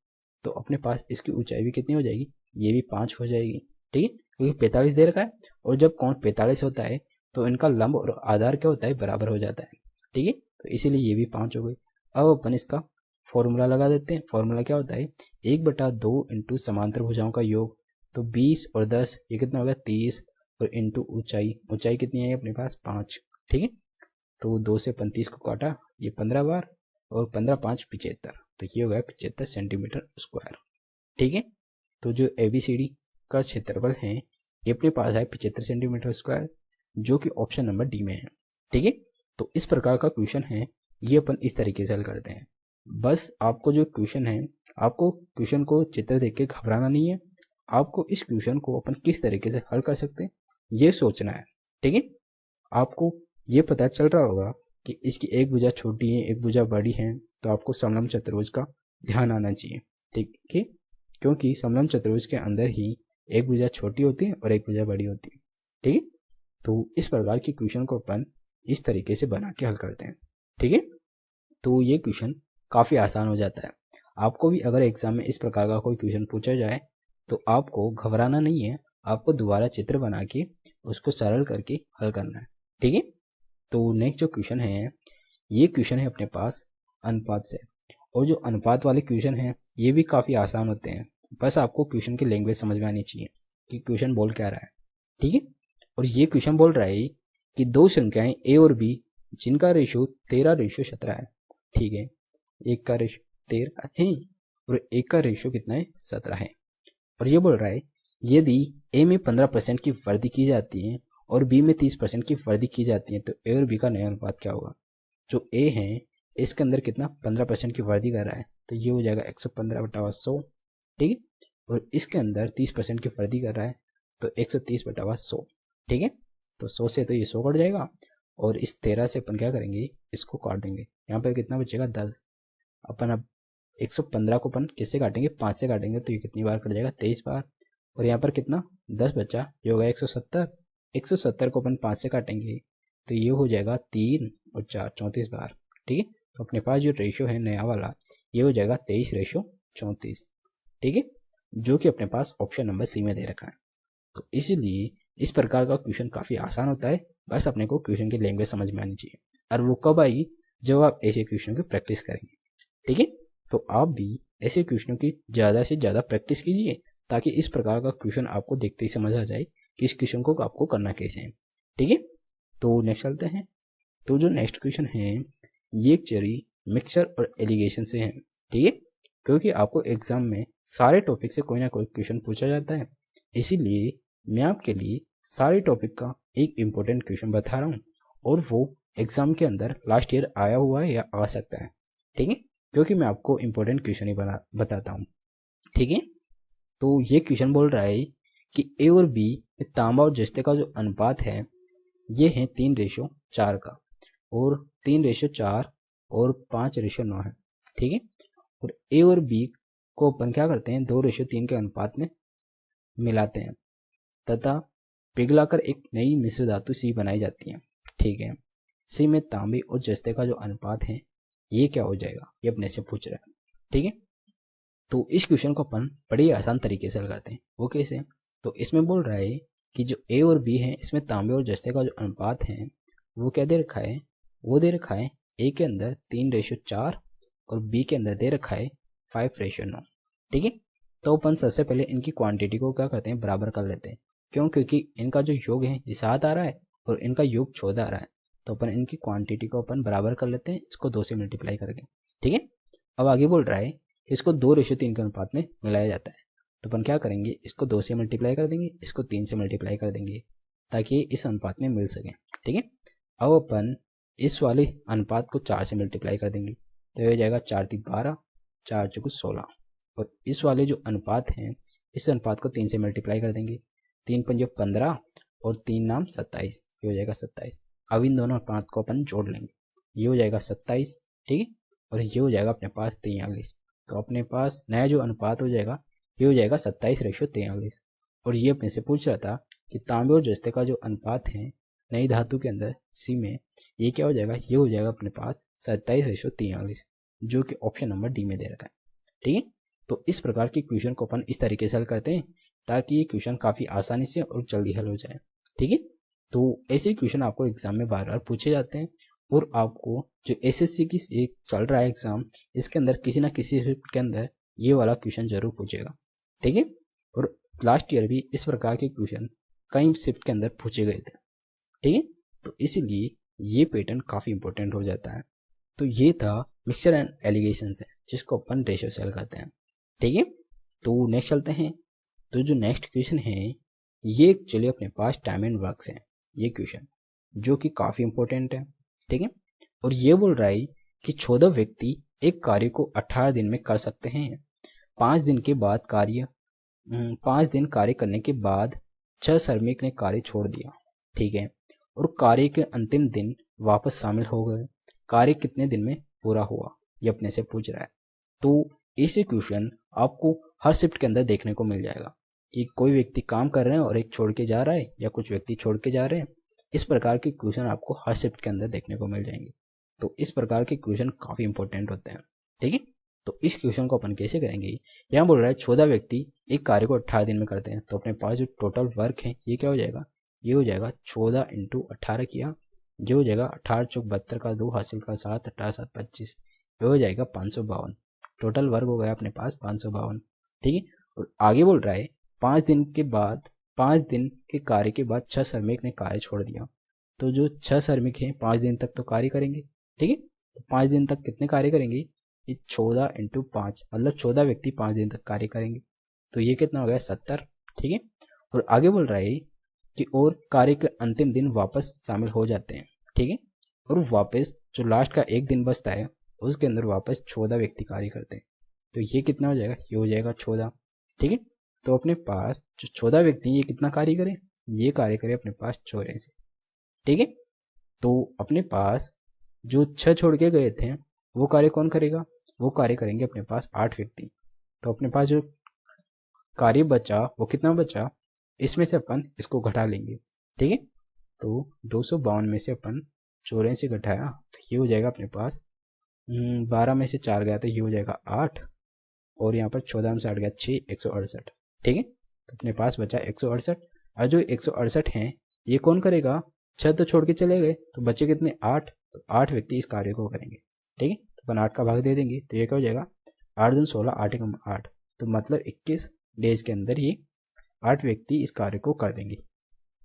तो अपने पास इसकी ऊंचाई भी कितनी हो जाएगी, ये भी 5 हो जाएगी। ठीक है, क्योंकि 45 दे रखा है और जब कोण 45 होता है तो इनका लंब और आधार क्या होता है बराबर हो जाता है। ठीक है, तो इसीलिए ये भी 5 हो गई। अब अपन इसका फॉर्मूला लगा देते हैं। फॉर्मूला क्या होता है 1/2 इंटू समांतर भुजाओं का योग, तो 20 और 10 ये कितना हो गया 30 और इंटू ऊंचाई कितनी है अपने पास 5। ठीक है, तो 2 से 35 को काटा ये 15 बार और 15 5 75, तो ये हो गया 75 सेंटीमीटर स्क्वायर। ठीक है, तो जो एबीसीडी का क्षेत्रफल है ये अपने पास है 75 सेंटीमीटर स्क्वायर जो कि ऑप्शन नंबर डी में है। ठीक है, तो इस प्रकार का क्वेश्चन है ये अपन इस तरीके से हल करते हैं। बस आपको जो क्वेश्चन है आपको क्वेश्चन को चित्र देख के घबराना नहीं है, आपको इस क्वेश्चन को अपन किस तरीके से हल कर सकते हैं ये सोचना है। ठीक है, आपको ये पता चल रहा होगा कि इसकी एक भुजा छोटी है एक भुजा बड़ी है, तो आपको समलंब चतुर्भुज का ध्यान आना चाहिए। ठीक है, क्योंकि समलंब चतुर्भुज के अंदर ही एक भुजा छोटी होती है और एक भुजा बड़ी होती है। ठीक है, तो इस प्रकार के क्वेश्चन को अपन इस तरीके से बना के हल करते हैं। ठीक है, तो ये क्वेश्चन काफ़ी आसान हो जाता है। आपको भी अगर एग्जाम में इस प्रकार का कोई क्वेश्चन पूछा जाए तो आपको घबराना नहीं है, आपको दोबारा चित्र बना के उसको सरल करके हल करना है। ठीक है, तो नेक्स्ट जो क्वेश्चन है, ये क्वेश्चन है अपने पास अनुपात से, और जो अनुपात वाले क्वेश्चन हैं ये भी काफ़ी आसान होते हैं। बस आपको क्वेश्चन की लैंग्वेज समझ में आनी चाहिए कि क्वेश्चन बोल क्या रहा है। ठीक है, और ये क्वेश्चन बोल रहा है कि दो संख्याएं ए और बी जिनका रेशो 13:17 है। ठीक है, एक का रेशो 13 है और एक का रेशो कितना है 17 है। और ये बोल रहा है यदि ए में 15% की वृद्धि की जाती है और बी में 30% की वृद्धि की जाती है तो ए और बी का नया अनुपात क्या होगा। जो ए है इसके अंदर कितना 15% की वृद्धि कर रहा है, तो ये हो जाएगा 115/100। ठीक है, और इसके अंदर 30% की वृद्धि कर रहा है तो 130/100। ठीक है, तो 100 से तो ये 100 कट जाएगा और इस 13 से अपन क्या करेंगे, इसको काट देंगे। यहाँ पर कितना बचेगा 10। अपन अब 115 को अपन किससे काटेंगे, 5 से काटेंगे, तो ये कितनी बार कट जाएगा 23 बार। और यहाँ पर कितना 10 बचा, ये होगा 170। 170 को अपन 5 से काटेंगे तो ये हो जाएगा 3 और 4 34 बार। ठीक है, तो अपने पास जो रेशो है नया वाला ये हो जाएगा 23:34। ठीक है, जो कि अपने पास ऑप्शन नंबर सी में दे रखा है। तो इसीलिए इस प्रकार का क्वेश्चन काफ़ी आसान होता है, बस अपने को क्वेश्चन की लैंग्वेज समझ में आनी चाहिए। और वो कब आएगी, जब आप ऐसे क्वेश्चन की प्रैक्टिस करेंगे। ठीक है, तो आप भी ऐसे क्वेश्चनों की ज़्यादा से ज़्यादा प्रैक्टिस कीजिए ताकि इस प्रकार का क्वेश्चन आपको देखते ही समझ आ जाए कि इस क्वेश्चन को आपको करना कैसे है। ठीक है, तो नेक्स्ट चलते हैं। तो जो नेक्स्ट क्वेश्चन है ये एक्चुअली मिक्सचर और एलिगेशन से है। ठीक है, क्योंकि आपको एग्जाम में सारे टॉपिक से कोई ना कोई क्वेश्चन पूछा जाता है, इसीलिए मैं आपके लिए सारे टॉपिक का एक इम्पोर्टेंट क्वेश्चन बता रहा हूँ और वो एग्जाम के अंदर लास्ट ईयर आया हुआ है या आ सकता है। ठीक है, क्योंकि मैं आपको इम्पोर्टेंट क्वेश्चन ही बताता हूँ। ठीक है, तो ये क्वेश्चन बोल रहा है कि ए और बी में तांबा और जस्ते का जो अनुपात है ये है 3:4 का, और 3:4 और 5:9 है। ठीक है, और ए और बी को अपन क्या करते हैं 2:3 के अनुपात में मिलाते हैं तथा पिघलाकर एक नई मिश्र धातु सी बनाई जाती है। ठीक है, सी में तांबे और जस्ते का जो अनुपात है ये क्या हो जाएगा, ये अपने से पूछ रहा है। ठीक है, तो इस क्वेश्चन को अपन बड़े ही आसान तरीके से हल करते हैं। वो कैसे, तो इसमें बोल रहा है कि जो ए और बी है इसमें तांबे और जस्ते का जो अनुपात है वो क्या दे रखा है, वो दे रखा है ए के अंदर 3:4 और बी के अंदर दे रखा है 5:9। ठीक है, तो अपन सबसे पहले इनकी क्वांटिटी को क्या करते हैं, बराबर कर लेते हैं। क्यों, क्योंकि इनका जो योग है ये 7 आ रहा है और इनका योग 14 आ रहा है, तो अपन इनकी क्वांटिटी को अपन बराबर कर लेते हैं, इसको 2 से मल्टीप्लाई करके। ठीक है, अब आगे बोल रहा है कि इसको 2:3 के अनुपात में मिलाया जाता है, तो अपन क्या करेंगे, इसको 2 से मल्टीप्लाई कर देंगे, इसको 3 से मल्टीप्लाई कर देंगे ताकि इस अनुपात में मिल सके। ठीक है, अब अपन इस वाले अनुपात को 4 से मल्टीप्लाई कर देंगे, तो ये हो जाएगा 4×3 12, 4×4 16। और इस वाले जो अनुपात हैं इस अनुपात को 3 से मल्टीप्लाई कर देंगे, 3×5 15 और 3 नाम 27, ये हो जाएगा 27। अब इन दोनों अनुपात को अपन जोड़ लेंगे, ये हो जाएगा 27। ठीक है, और ये हो जाएगा अपने पास 43। तो अपने पास नया जो अनुपात हो जाएगा ये हो जाएगा 27:43। और ये अपने से पूछ रहा था कि तांबे और जस्ते का जो अनुपात है नई धातु के अंदर सी में ये क्या हो जाएगा, ये हो जाएगा अपने पास 27:43, जो कि ऑप्शन नंबर डी में दे रखा है। ठीक है, तो इस प्रकार के क्वेश्चन को अपन इस तरीके से हल करते हैं ताकि ये क्वेश्चन काफ़ी आसानी से और जल्दी हल हो जाए। ठीक है, तो ऐसे क्वेश्चन आपको एग्जाम में बार बार पूछे जाते हैं और आपको जो एसएससी की एक चल रहा है एग्जाम, इसके अंदर किसी ना किसी शिफ्ट के अंदर ये वाला क्वेश्चन जरूर पूछेगा। ठीक है, और लास्ट ईयर भी इस प्रकार के क्वेश्चन कई शिफ्ट के अंदर पूछे गए थे। ठीक है, तो इसीलिए ये पैटर्न काफ़ी इंपॉर्टेंट हो जाता है। तो ये था मिक्सचर एंड एलिगेशन से, जिसको अपन रेशियो से हल करते हैं। ठीक है, तो नेक्स्ट चलते हैं। तो जो नेक्स्ट क्वेश्चन है ये एक्चुअली अपने पास टाइम एंड वर्क से है, ये क्वेश्चन जो कि काफ़ी इंपॉर्टेंट है। ठीक है, और ये बोल रहा है कि 14 व्यक्ति एक कार्य को 18 दिन में कर सकते हैं। 5 दिन के बाद 5 दिन कार्य करने के बाद 6 श्रमिक ने कार्य छोड़ दिया। ठीक है, और कार्य के अंतिम दिन वापस शामिल हो गए। कार्य कितने दिन में पूरा हुआ, ये अपने से पूछ रहा है। तो ऐसे क्वेश्चन आपको हर शिफ्ट के अंदर देखने को मिल जाएगा कि कोई व्यक्ति काम कर रहे हैं और एक छोड़ के जा रहा है या कुछ व्यक्ति छोड़ के जा रहे हैं। इस प्रकार के क्वेश्चन आपको हर शिफ्ट के अंदर देखने को मिल जाएंगे। तो इस प्रकार के क्वेश्चन काफ़ी इंपॉर्टेंट होते हैं, ठीक है। तो इस क्वेश्चन को अपन कैसे करेंगे, यहाँ बोल रहा है 14 व्यक्ति एक कार्य को 18 दिन में करते हैं। तो अपने पास जो टोटल वर्क है ये क्या हो जाएगा, ये हो जाएगा 14 × 18 किया, ये हो जाएगा 18 × 72 का 2 हासिल का 7, 18 7 25, ये हो जाएगा 552। टोटल वर्क हो गया अपने पास 552, ठीक है। और आगे बोल रहा है 5 दिन के बाद, 5 दिन के कार्य के बाद 6 श्रमिक ने कार्य छोड़ दिया। तो जो 6 श्रमिक हैं 5 दिन तक तो कार्य करेंगे, ठीक है। तो 5 दिन तक कितने कार्य करेंगे, ये 14 × 5 मतलब 14 व्यक्ति 5 दिन तक कार्य करेंगे। तो ये कितना हो गया 70, ठीक है। और आगे बोल रहा है कि और कार्य के अंतिम दिन वापस शामिल हो जाते हैं, ठीक है। और वापस जो लास्ट का एक दिन बचता है उसके अंदर वापस 14 व्यक्ति कार्य करते हैं। तो ये कितना हो जाएगा, ये हो जाएगा 14, ठीक है। तो अपने पास जो 14 व्यक्ति ये कितना कार्य करें, ये कार्य करें अपने पास 84, ठीक है। तो अपने पास जो 6 छोड़ के गए थे वो कार्य कौन करेगा, वो कार्य करेंगे अपने पास 8 व्यक्ति। तो अपने पास जो कार्य बचा वो कितना बचा, इसमें से अपन इसको घटा लेंगे, ठीक है। तो 252 में से अपन 84 घटाया तो ये हो जाएगा अपने पास 12 में से 4 गया तो ये हो जाएगा 8, और यहाँ पर 14 में से 8 गया 6, 168, ठीक है। तो अपने पास बचा 168। और जो 168 हैं ये कौन करेगा, 6 तो छोड़ के चले गए तो बचे कितने 8, तो 8 व्यक्ति इस कार्य को करेंगे, ठीक है। तो अपन 8 का भाग दे देंगे तो ये क्या हो जाएगा 8 दूनी 16, 8 एकम 8, तो मतलब 21 डेज के अंदर ही 8 व्यक्ति इस कार्य को कर देंगे।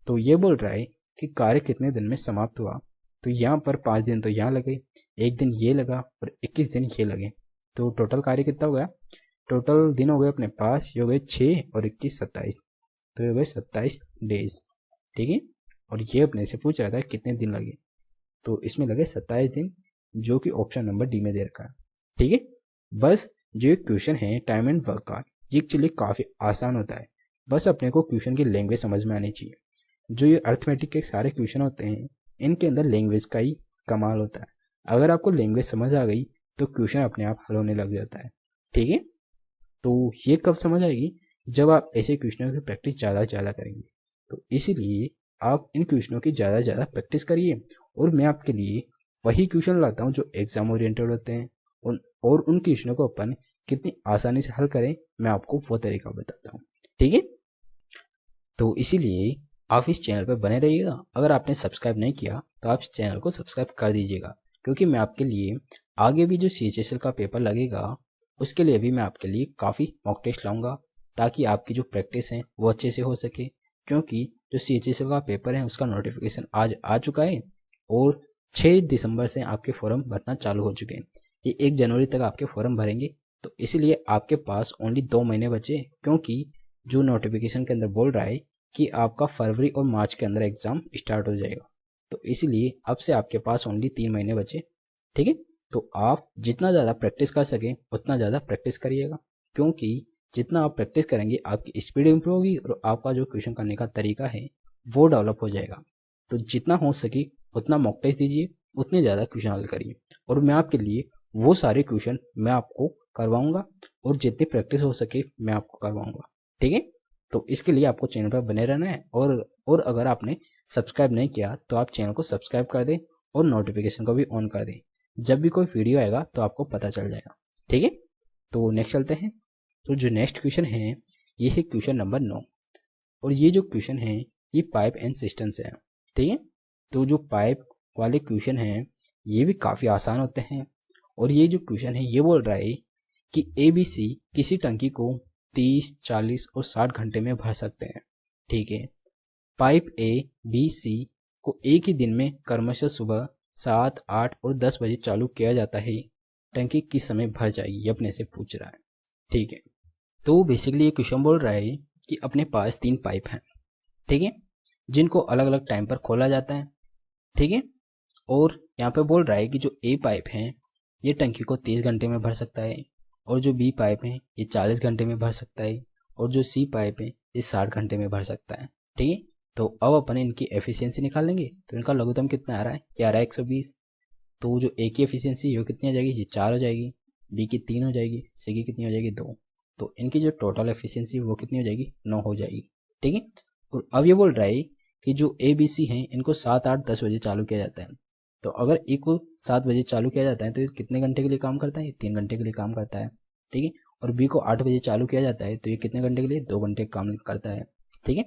तो ये बोल रहा है कि कार्य कितने दिन में समाप्त हुआ। तो यहाँ पर 5 दिन तो यहाँ लगे, 1 दिन ये लगा और 21 दिन ये लगे। तो टोटल कार्य कितना हो गया, टोटल दिन हो गए अपने पास, ये हो गए 6 और 21 27, तो ये हो गए 27 डेज, ठीक है। और ये अपने से पूछ रहा था कितने दिन लगे, तो इसमें लगे 27 दिन, जो कि ऑप्शन नंबर डी में दे रखा है, ठीक है। बस जो क्वेश्चन है टाइम एंड वर्क का, ये एक्चुअली काफ़ी आसान होता है। बस अपने को क्वेश्चन की लैंग्वेज समझ में आनी चाहिए। जो ये अर्थमेटिक के सारे क्वेश्चन होते हैं इनके अंदर लैंग्वेज का ही कमाल होता है। अगर आपको लैंग्वेज समझ आ गई तो क्वेश्चन अपने आप हल होने लग जाता है, ठीक है। तो ये कब समझ आएगी, जब आप ऐसे क्वेश्चनों की प्रैक्टिस ज़्यादा से ज़्यादा करेंगे। तो इसीलिए आप इन क्वेश्चनों की ज़्यादा से ज़्यादा प्रैक्टिस करिए, और मैं आपके लिए वही क्वेश्चन लाता हूँ जो एग्जाम ओरिएंटेड होते हैं, और उन क्वेश्चनों को अपन कितनी आसानी से हल करें मैं आपको वो तरीका बताता हूँ, ठीक है। तो इसीलिए आप इस चैनल पर बने रहिएगा। अगर आपने सब्सक्राइब नहीं किया तो आप इस चैनल को सब्सक्राइब कर दीजिएगा, क्योंकि मैं आपके लिए आगे भी जो CHSL का पेपर लगेगा उसके लिए भी मैं आपके लिए काफ़ी मॉक टेस्ट लाऊंगा, ताकि आपकी जो प्रैक्टिस है वो अच्छे से हो सके। क्योंकि जो CHSL का पेपर है उसका नोटिफिकेशन आज आ चुका है, और 6 दिसंबर से आपके फॉर्म भरना चालू हो चुके हैं। ये 1 जनवरी तक आपके फॉर्म भरेंगे। तो इसीलिए आपके पास ओनली 2 महीने बचे, क्योंकि जो नोटिफिकेशन के अंदर बोल रहा है कि आपका फरवरी और मार्च के अंदर एग्ज़ाम स्टार्ट हो जाएगा। तो इसीलिए अब से आपके पास ओनली 3 महीने बचे, ठीक है। तो आप जितना ज़्यादा प्रैक्टिस कर सकें उतना ज़्यादा प्रैक्टिस करिएगा, क्योंकि जितना आप प्रैक्टिस करेंगे आपकी स्पीड इंप्रूव होगी और आपका जो क्वेश्चन करने का तरीका है वो डेवलप हो जाएगा। तो जितना हो सके उतना मॉक टेस्ट दीजिए, उतने ज़्यादा क्वेश्चन हल करिए, और मैं आपके लिए वो सारे क्वेश्चन मैं आपको करवाऊँगा, और जितनी प्रैक्टिस हो सके मैं आपको करवाऊँगा, ठीक है। तो इसके लिए आपको चैनल पर बने रहना है, और अगर आपने सब्सक्राइब नहीं किया तो आप चैनल को सब्सक्राइब कर दें और नोटिफिकेशन को भी ऑन कर दें। जब भी कोई वीडियो आएगा तो आपको पता चल जाएगा, ठीक है। तो नेक्स्ट चलते हैं। तो जो नेक्स्ट क्वेश्चन है ये है क्वेश्चन नंबर 9, और ये जो क्वेश्चन है ये पाइप एंड सिस्टम से है, ठीक है। तो जो पाइप वाले क्वेश्चन हैं ये भी काफ़ी आसान होते हैं, और ये जो क्वेश्चन है ये बोल रहा है कि ABC किसी टंकी को 30, 40 और 60 घंटे में भर सकते हैं, ठीक है। पाइप ABC को एक ही दिन में क्रमशः सुबह 7, 8 और 10 बजे चालू किया जाता है। टंकी किस समय भर जाएगी, ये अपने से पूछ रहा है, ठीक है। तो बेसिकली ये क्वेश्चन बोल रहा है कि अपने पास 3 पाइप हैं, ठीक है, जिनको अलग अलग टाइम पर खोला जाता है, ठीक है। और यहाँ पे बोल रहा है कि जो A पाइप है ये टंकी को 30 घंटे में भर सकता है, और जो B पाइप है ये 40 घंटे में भर सकता है, और जो C पाइप है ये 60 घंटे में भर सकता है, ठीक है। तो अब अपन इनकी एफिशिएंसी निकाल लेंगे। तो इनका लघुत्तम कितना आ रहा है, ये आ रहा है 120। तो जो ए की एफिशिएंसी वो कितनी आ जाएगी, ये 4 हो जाएगी, बी की 3 हो जाएगी, सी की कितनी हो जाएगी 2। तो इनकी जो टोटल एफिशिएंसी वो कितनी हो जाएगी, 9 हो जाएगी। ठीक है। और अब ये बोल रहा है कि जो ए बी सी हैं इनको 7 8 10 बजे चालू किया जाता है। तो अगर ए को 7 बजे चालू किया जाता है तो ये कितने घंटे के लिए काम करता है, ये 3 घंटे के लिए काम करता है। ठीक है। और बी को 8 बजे चालू किया जाता है तो ये कितने घंटे के लिए, 2 घंटे काम करता है। ठीक है।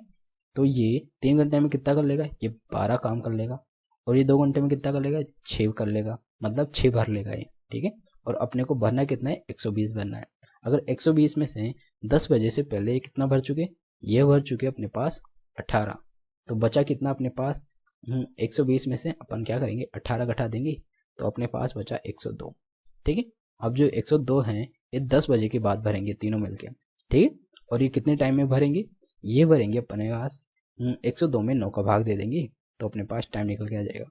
तो ये 3 घंटे में कितना कर लेगा, ये 12 काम कर लेगा। और ये 2 घंटे में कितना कर लेगा, 6 कर लेगा, मतलब 6 भर लेगा ये। ठीक है। और अपने को भरना कितना है, 120 भरना है। अगर 120 में से 10 बजे से पहले ये कितना भर चुके, ये भर चुके अपने पास 18। तो बचा कितना अपने पास, 120 में से अपन क्या करेंगे, 18 घटा देंगे तो अपने पास बचा 102। ठीक है। अब जो 102 हैं ये 10 बजे के बाद भरेंगे तीनों मिलके। ठीक है। और ये कितने टाइम में भरेंगे, ये भरेंगे अपने पास 102 में 9 का भाग दे देंगे तो अपने पास टाइम निकल के आ जाएगा।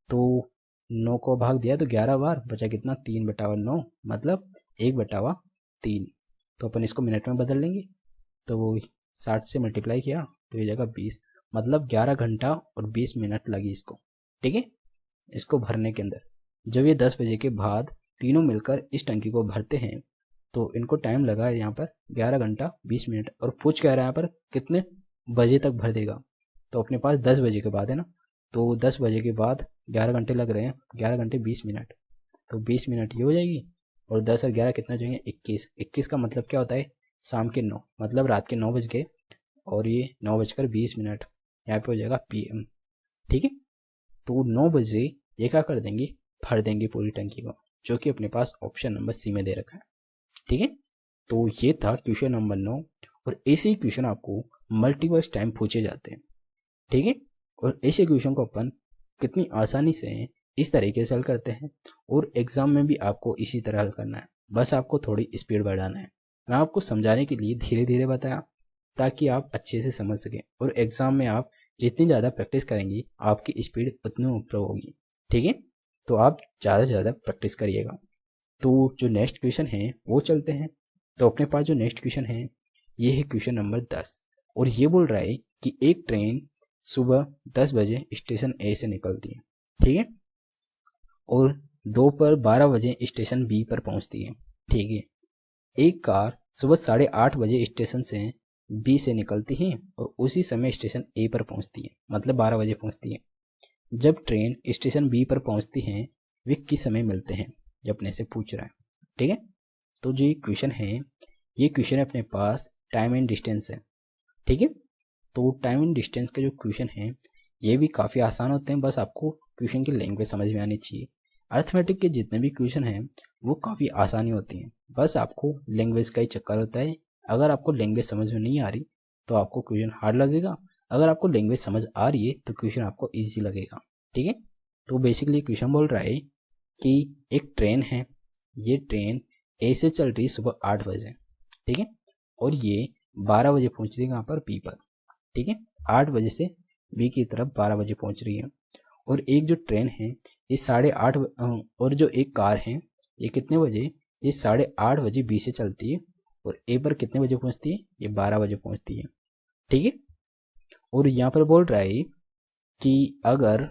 तो 9 को भाग दिया तो 11 बार, बचा कितना, 3/9, मतलब 1/3। तो अपन इसको मिनट में बदल लेंगे तो वो 60 से मल्टीप्लाई किया तो ये जाएगा 20, मतलब 11 घंटा और 20 मिनट लगी इसको। ठीक है, इसको भरने के अंदर। जब ये 10 बजे के बाद तीनों मिलकर इस टंकी को भरते हैं तो इनको टाइम लगा है यहाँ पर 11 घंटा 20 मिनट। और पूछ कह रहा है यहाँ पर कितने बजे तक भर देगा, तो अपने पास 10 बजे के बाद है ना, तो 10 बजे के बाद 11 घंटे लग रहे हैं, 11 घंटे 20 मिनट, तो 20 मिनट ये हो जाएगी। और 10 और 11 कितना जाएंगे, 21। 21 का मतलब क्या होता है, शाम के 9, मतलब रात के 9 बज गए। और ये 9:20 यहाँ पे हो जाएगा PM। ठीक है। तो 9 बजे ये क्या कर देंगे, भर देंगे पूरी टंकी को, जो कि अपने पास ऑप्शन नंबर सी में दे रखा है। ठीक है। तो ये था क्वेश्चन नंबर 9। और ऐसे ही क्वेश्चन आपको मल्टीपल टाइम पूछे जाते हैं। ठीक है। और ऐसे क्वेश्चन को अपन कितनी आसानी से इस तरीके से हल करते हैं, और एग्जाम में भी आपको इसी तरह हल करना है, बस आपको थोड़ी स्पीड बढ़ाना है। मैं आपको समझाने के लिए धीरे धीरे बताया ताकि आप अच्छे से समझ सकें, और एग्जाम में आप जितनी ज़्यादा प्रैक्टिस करेंगी आपकी स्पीड उतनी ऊपर होगी। ठीक है। तो आप ज़्यादा से ज़्यादा प्रैक्टिस करिएगा। तो जो नेक्स्ट क्वेश्चन है वो चलते हैं। तो अपने पास जो नेक्स्ट क्वेश्चन है ये है क्वेश्चन नंबर 10। और ये बोल रहा है कि एक ट्रेन सुबह 10 बजे स्टेशन ए से निकलती है। ठीक है। और दोपहर 12 बजे स्टेशन बी पर पहुंचती है। ठीक है। एक कार सुबह 8:30 बजे स्टेशन से बी से निकलती है और उसी समय स्टेशन ए पर पहुंचती है, मतलब 12 बजे पहुंचती है। जब ट्रेन स्टेशन बी पर पहुंचती है वे किस समय मिलते हैं, ये अपने से पूछ रहा है। ठीक है। तो जो ये क्वेश्चन है ये क्वेश्चन अपने पास टाइम एंड डिस्टेंस है। ठीक है। तो टाइम एंड डिस्टेंस के जो क्वेश्चन हैं ये भी काफ़ी आसान होते हैं, बस आपको क्वेश्चन की लैंग्वेज समझ में आनी चाहिए। अर्थमेटिक के जितने भी क्वेश्चन हैं वो काफ़ी आसानी होती हैं, बस आपको लैंग्वेज का ही चक्कर होता है। अगर आपको लैंग्वेज समझ में नहीं आ रही तो आपको क्वेश्चन हार्ड लगेगा, अगर आपको लैंग्वेज समझ आ रही है तो क्वेश्चन आपको ईजी लगेगा। ठीक है। तो बेसिकली क्वेश्चन बोल रहा है कि एक ट्रेन है, ये ट्रेन ए से चल रही सुबह 8 बजे। ठीक है। और ये 12 बजे पहुंच रही है यहाँ पर बी पर। ठीक है। 8 बजे से बी की तरफ 12 बजे पहुंच रही है। और एक जो ट्रेन है ये 8:30, और जो एक कार है ये कितने बजे, ये 8:30 बजे बी से चलती है और ए पर कितने बजे पहुंचती है, ये 12 बजे पहुंचती है। ठीक है। और यहाँ पर बोल रहा है कि अगर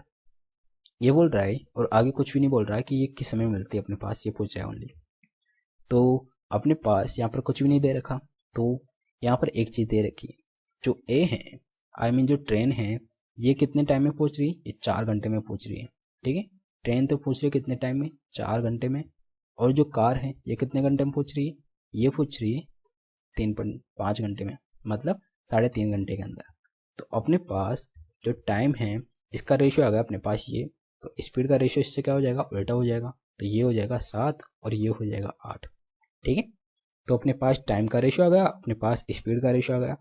ये बोल रहा है और आगे कुछ भी नहीं बोल रहा है कि ये किस समय मिलती है अपने पास, ये पूछ रहा है ओनली। तो अपने पास यहाँ पर कुछ भी नहीं दे रखा, तो यहाँ पर एक चीज़ दे रखी है, जो ए है जो ट्रेन है ये कितने टाइम में पहुंच रही है, ये 4 घंटे में पहुंच रही है। ठीक है। ट्रेन तो पहुंच रही है कितने टाइम में, 4 घंटे में। और जो कार है ये कितने घंटे में पहुंच रही है, ये पहुंच रही है 3.5 घंटे में, मतलब 3.5 घंटे के अंदर। तो अपने पास जो टाइम है इसका रेशियो आ गया अपने पास ये, तो स्पीड का रेशियो इससे क्या हो जाएगा, उल्टा हो जाएगा। तो ये हो जाएगा 7 और ये हो जाएगा 8। ठीक है। तो अपने पास टाइम का रेशियो आ गया, अपने पास स्पीड का रेशियो आ गया।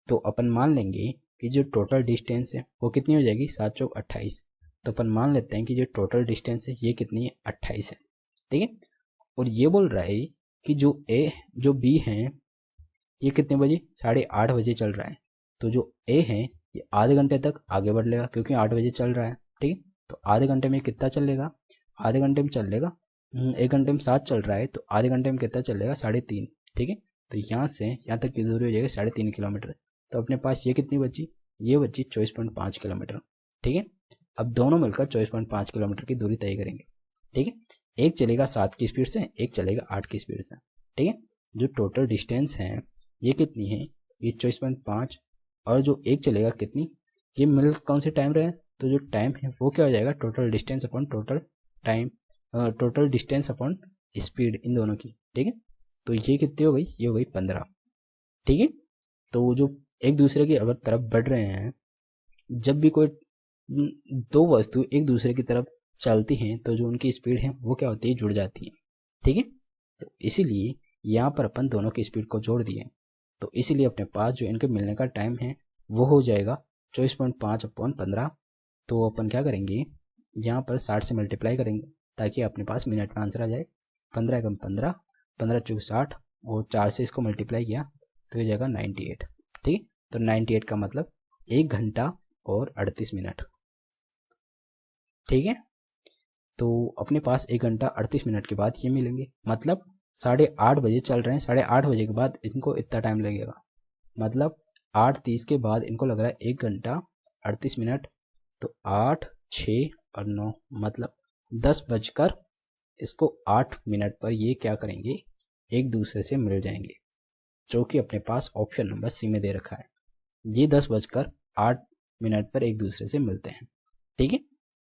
तो अपन मान लेंगे कि जो टोटल डिस्टेंस है वो कितनी हो जाएगी, 7 चौक 28। तो अपन मान लेते हैं कि जो टोटल डिस्टेंस है ये कितनी है, 28 है। ठीक है। और ये बोल रहा है कि जो बी है ये कितने बजे, 8:30 बजे चल रहा है। तो जो ए है ये आधे घंटे तक आगे बढ़ लेगा क्योंकि 8 बजे चल रहा है। ठीक है। तो आधे घंटे में कितना चलेगा, आधे घंटे में चल लेगा, 1 घंटे में 7 चल रहा है तो आधे घंटे में कितना चलेगा, 3.5। ठीक है। तो यहाँ से यहाँ तक की दूरी हो जाएगी 3.5 किलोमीटर। तो अपने पास ये कितनी बची, ये बची 24.5 किलोमीटर। ठीक है। अब दोनों मिलकर 24.5 किलोमीटर की दूरी तय करेंगे। ठीक है। एक चलेगा 7 की स्पीड से, एक चलेगा 8 की स्पीड से, ठीक है। जो टोटल डिस्टेंस है ये कितनी है, ये 24.5, और जो एक चलेगा कितनी, ये मिल कौन से टाइम रहे, तो जो टाइम है वो क्या हो जाएगा, total distance upon total time, total distance upon speed in दोनों की, ठीक है। तो ये कितनी हो गई, ये हो गई 15, ठीक है। तो जो एक दूसरे की अगर तरफ बढ़ रहे हैं, जब भी कोई दो वस्तु एक दूसरे की तरफ चलती हैं तो जो उनकी स्पीड है वो क्या होती है, जुड़ जाती है, ठीक है। तो इसीलिए यहाँ पर अपन दोनों की स्पीड को जोड़ दिए, तो इसीलिए अपने पास जो इनके मिलने का टाइम है वो हो जाएगा 24.5 अपॉन 15। तो अपन क्या करेंगे, यहाँ पर 60 से मल्टीप्लाई करेंगे ताकि अपने पास मिनट में आंसर आ जाए। 15 एकम 15, 15 चौक 60, और 4 से इसको मल्टीप्लाई किया तो ये जाएगा 98, ठीक है। तो 98 का मतलब 1 घंटा और 38 मिनट, ठीक है। तो अपने पास 1 घंटा 38 मिनट के बाद ये मिलेंगे, मतलब 8:30 बजे चल रहे हैं, 8:30 बजे के बाद इनको इतना टाइम लगेगा, मतलब 8:30 के बाद इनको लग रहा है 1 घंटा 38 मिनट। तो 8, 6 और 9 मतलब 10 बजकर इसको 8 मिनट पर ये क्या करेंगे, एक दूसरे से मिल जाएंगे, जो कि अपने पास ऑप्शन नंबर सी में दे रखा है। ये 10:08 पर एक दूसरे से मिलते हैं, ठीक है।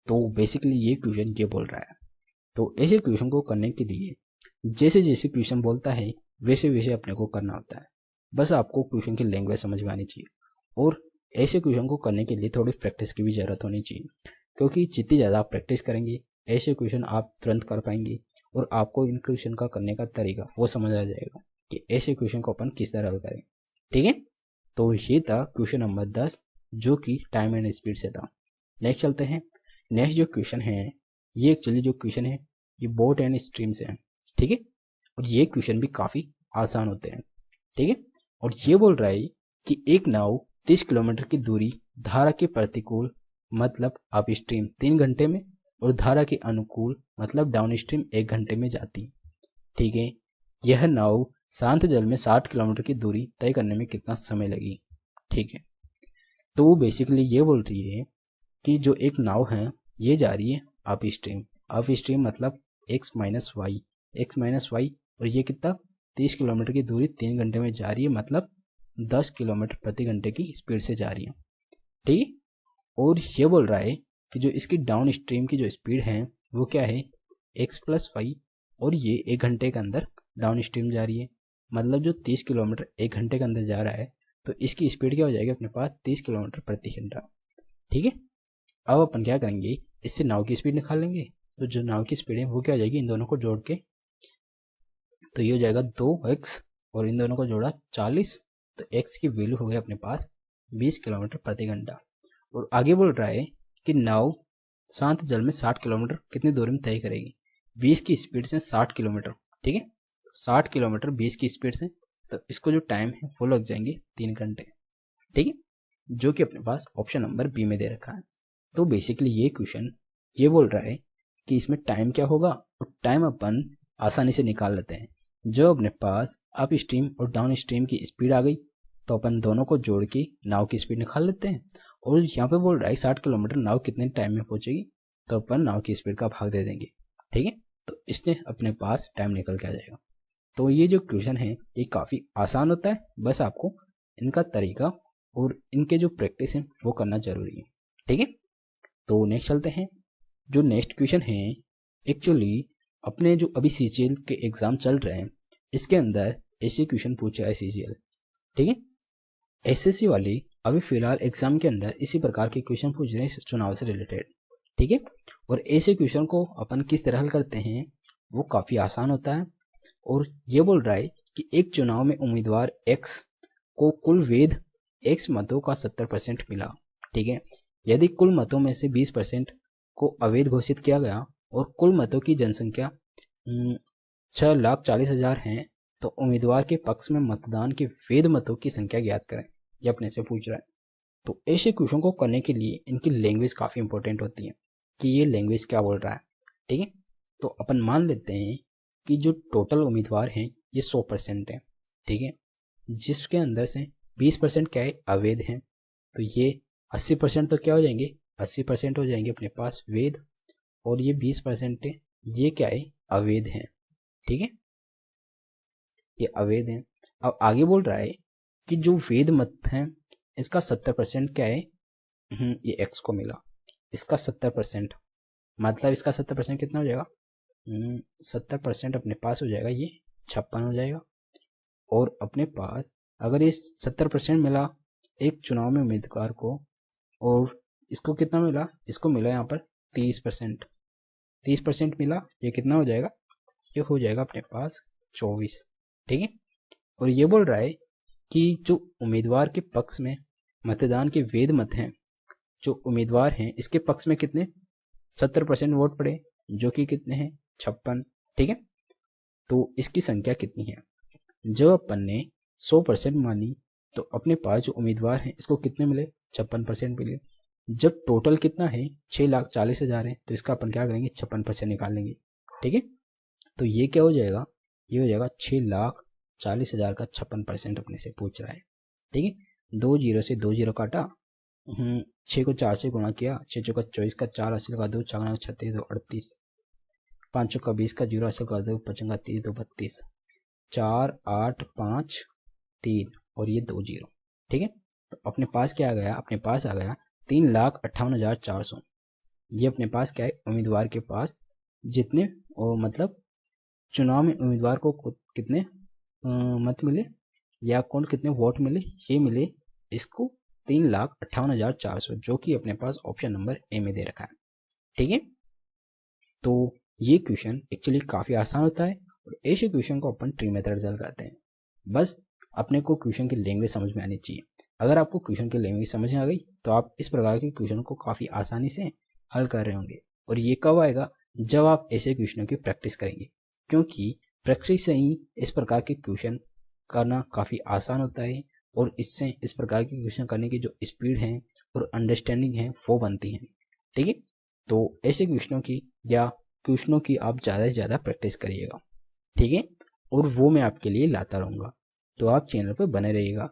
तो बेसिकली ये क्वेश्चन ये बोल रहा है। तो ऐसे क्वेश्चन को करने के लिए जैसे जैसे क्वेश्चन बोलता है वैसे वैसे अपने को करना होता है, बस आपको क्वेश्चन की लैंग्वेज समझ में आनी चाहिए, और ऐसे क्वेश्चन को करने के लिए थोड़ी प्रैक्टिस की भी ज़रूरत होनी चाहिए, क्योंकि जितनी ज़्यादा आप प्रैक्टिस करेंगे ऐसे क्वेश्चन आप तुरंत कर पाएंगे, और आपको इन क्वेश्चन का करने का तरीका वो समझ आ जाएगा कि ऐसे क्वेश्चन को अपन किस तरह हल करें, ठीक है। तो ये था क्वेश्चन नंबर 10 जो कि टाइम एंड स्पीड से था। नेक्स्ट चलते हैं। नेक्स्ट जो क्वेश्चन है, ये एक्चुअली जो क्वेश्चन है ये बोट एंड स्ट्रीम से है, ठीक है। और ये क्वेश्चन भी काफ़ी आसान होते हैं, ठीक है। और ये बोल रहा है कि एक नाव 30 किलोमीटर की दूरी धारा के प्रतिकूल मतलब अप स्ट्रीम 3 घंटे में और धारा के अनुकूल मतलब डाउन स्ट्रीम 1 घंटे में जाती, ठीक है। यह नाव शांत जल में 60 किलोमीटर की दूरी तय करने में कितना समय लगी, ठीक है। तो वो बेसिकली ये बोल रही है कि जो एक नाव है ये जा रही है अप स्ट्रीम मतलब x माइनस वाई, और ये कितना 30 किलोमीटर की दूरी 3 घंटे में जा रही है, मतलब 10 किलोमीटर प्रति घंटे की स्पीड से जा रही है, ठीक है। और ये बोल रहा है कि जो इसकी डाउन स्ट्रीम की जो स्पीड है वो क्या है, x प्लस वाई, और ये 1 घंटे के अंदर डाउन स्ट्रीम जा रही है, मतलब जो 30 किलोमीटर 1 घंटे के अंदर जा रहा है तो इसकी स्पीड क्या हो जाएगी अपने पास 30 किलोमीटर प्रति घंटा, ठीक है। अब अपन क्या करेंगे, इससे नाव की स्पीड निकाल लेंगे, तो जो नाव की स्पीड है वो क्या हो जाएगी, इन दोनों को जोड़ के तो ये हो जाएगा 2x, और इन दोनों को जोड़ा 40, तो x की वैल्यू हो गई अपने पास 20 किलोमीटर प्रति घंटा। और आगे बोल रहा है कि नाव शांत जल में 60 किलोमीटर कितनी दूरी में तय करेगी, 20 की स्पीड से 60 किलोमीटर, ठीक है। 60 किलोमीटर 20 की स्पीड से, तो इसको जो टाइम है वो लग जाएंगे 3 घंटे, ठीक है, जो कि अपने पास ऑप्शन नंबर बी में दे रखा है। तो बेसिकली ये क्वेश्चन ये बोल रहा है कि इसमें टाइम क्या होगा, और टाइम अपन आसानी से निकाल लेते हैं। जो अपने पास अप स्ट्रीम और डाउन स्ट्रीम की स्पीड आ गई तो अपन दोनों को जोड़ के नाव की स्पीड निकाल लेते हैं। और यहाँ पे बोल रहा है 60 किलोमीटर नाव कितने टाइम में पहुंचेगी, तो अपन नाव की स्पीड का भाग दे देंगे, ठीक है। तो इसने अपने पास टाइम निकल के आ जाएगा। तो ये जो क्वेश्चन है ये काफ़ी आसान होता है, बस आपको इनका तरीका और इनके जो प्रैक्टिस है वो करना जरूरी है, ठीक है। तो नेक्स्ट चलते हैं। जो नेक्स्ट क्वेश्चन है, एक्चुअली अपने जो अभी सीजीएल के एग्जाम चल रहे हैं इसके अंदर ऐसे क्वेश्चन पूछा है सीजीएल, ठीक है। एसएससी वाले अभी फिलहाल एग्जाम के अंदर इसी प्रकार के क्वेश्चन पूछ रहे हैं चुनाव से रिलेटेड, ठीक है। और ऐसे क्वेश्चन को अपन किस तरह हल करते हैं वो काफ़ी आसान होता है। और ये बोल रहा है कि एक चुनाव में उम्मीदवार एक्स को कुल वैध एक्स मतों का 70% मिला, ठीक है। यदि कुल मतों में से 20% को अवैध घोषित किया गया और कुल मतों की जनसंख्या 6,40,000 है, तो उम्मीदवार के पक्ष में मतदान के वैध मतों की संख्या ज्ञात करें, ये अपने से पूछ रहा है। तो ऐसे क्वेश्चन को करने के लिए इनकी लैंग्वेज काफ़ी इंपॉर्टेंट होती है कि ये लैंग्वेज क्या बोल रहा है, ठीक है। तो अपन मान लेते हैं कि जो टोटल उम्मीदवार हैं ये 100% है, ठीक है। जिसके अंदर से 20% क्या है, अवैध हैं, तो ये 80% तो क्या हो जाएंगे, 80% हो जाएंगे अपने पास वैध, और ये 20% है ये क्या है, अवैध है। ठीक है, ये अवैध है। अब आगे बोल रहा है कि जो वेद मत है इसका 70% क्या है, ये एक्स को मिला, इसका 70%, मतलब इसका 70% कितना हो जाएगा, 70% अपने पास हो जाएगा, ये 56 हो जाएगा। और अपने पास अगर ये 70% मिला एक चुनाव में उम्मीदवार को, और इसको कितना मिला, इसको मिला यहाँ पर 30%, 30% मिला, ये कितना हो जाएगा, ये हो जाएगा अपने पास 24। ठीक है, और ये बोल रहा है कि जो उम्मीदवार के पक्ष में मतदान के वेद मत हैं, जो उम्मीदवार हैं इसके पक्ष में कितने 70% वोट पड़े, जो कि कितने हैं 56। ठीक है, तो इसकी संख्या कितनी है, जब अपन ने 100% मानी तो अपने पास जो उम्मीदवार हैं इसको कितने मिले, 56% मिले। जब टोटल कितना है 6,40,000 है, तो इसका अपन क्या करेंगे 56% निकाल लेंगे। ठीक है, तो ये क्या हो जाएगा, ये हो जाएगा 6,40,000 का 56% अपने से पूछ रहा है। ठीक है, 2 जीरो से 2 जीरो काटा, 6 को 4 से गुणा किया, 6 चौका 24 का 4 हासिल कर दो, 4 36 2 38, 5 का 20 का 0 हासिल कर दो, 5 का 30 2 32, 4 8 5 3 और ये 2 जीरो। ठीक है, तो अपने पास क्या आ गया, अपने पास आ गया 3,58,400। ये अपने पास क्या है, उम्मीदवार के पास जितने मतलब चुनाव में उम्मीदवार को कितने मत मिले या कौन कितने वोट मिले, ये मिले इसको 3,58,400, जो कि अपने पास ऑप्शन नंबर ए में दे रखा है। ठीक है, तो ये क्वेश्चन एक्चुअली काफ़ी आसान होता है और ऐसे क्वेश्चन को अपन ट्री मेथड से हल करते हैं। बस अपने को क्वेश्चन की लैंग्वेज समझ में आनी चाहिए। अगर आपको क्वेश्चन की लैंग्वेज समझ में आ गई तो आप इस प्रकार के क्वेश्चन को काफ़ी आसानी से हल कर रहे होंगे। और ये कब आएगा, जब आप ऐसे क्वेश्चनों की प्रैक्टिस करेंगे, क्योंकि प्रैक्टिस से ही इस प्रकार के क्वेश्चन करना काफ़ी आसान होता है और इससे इस प्रकार के क्वेश्चन करने की जो स्पीड है और अंडरस्टैंडिंग है वो बनती है। ठीक है, तो ऐसे क्वेश्चनों की या क्वेश्चनों की आप ज़्यादा से ज़्यादा प्रैक्टिस करिएगा। ठीक है, और वो मैं आपके लिए लाता रहूँगा, तो आप चैनल पर बने रहिएगा।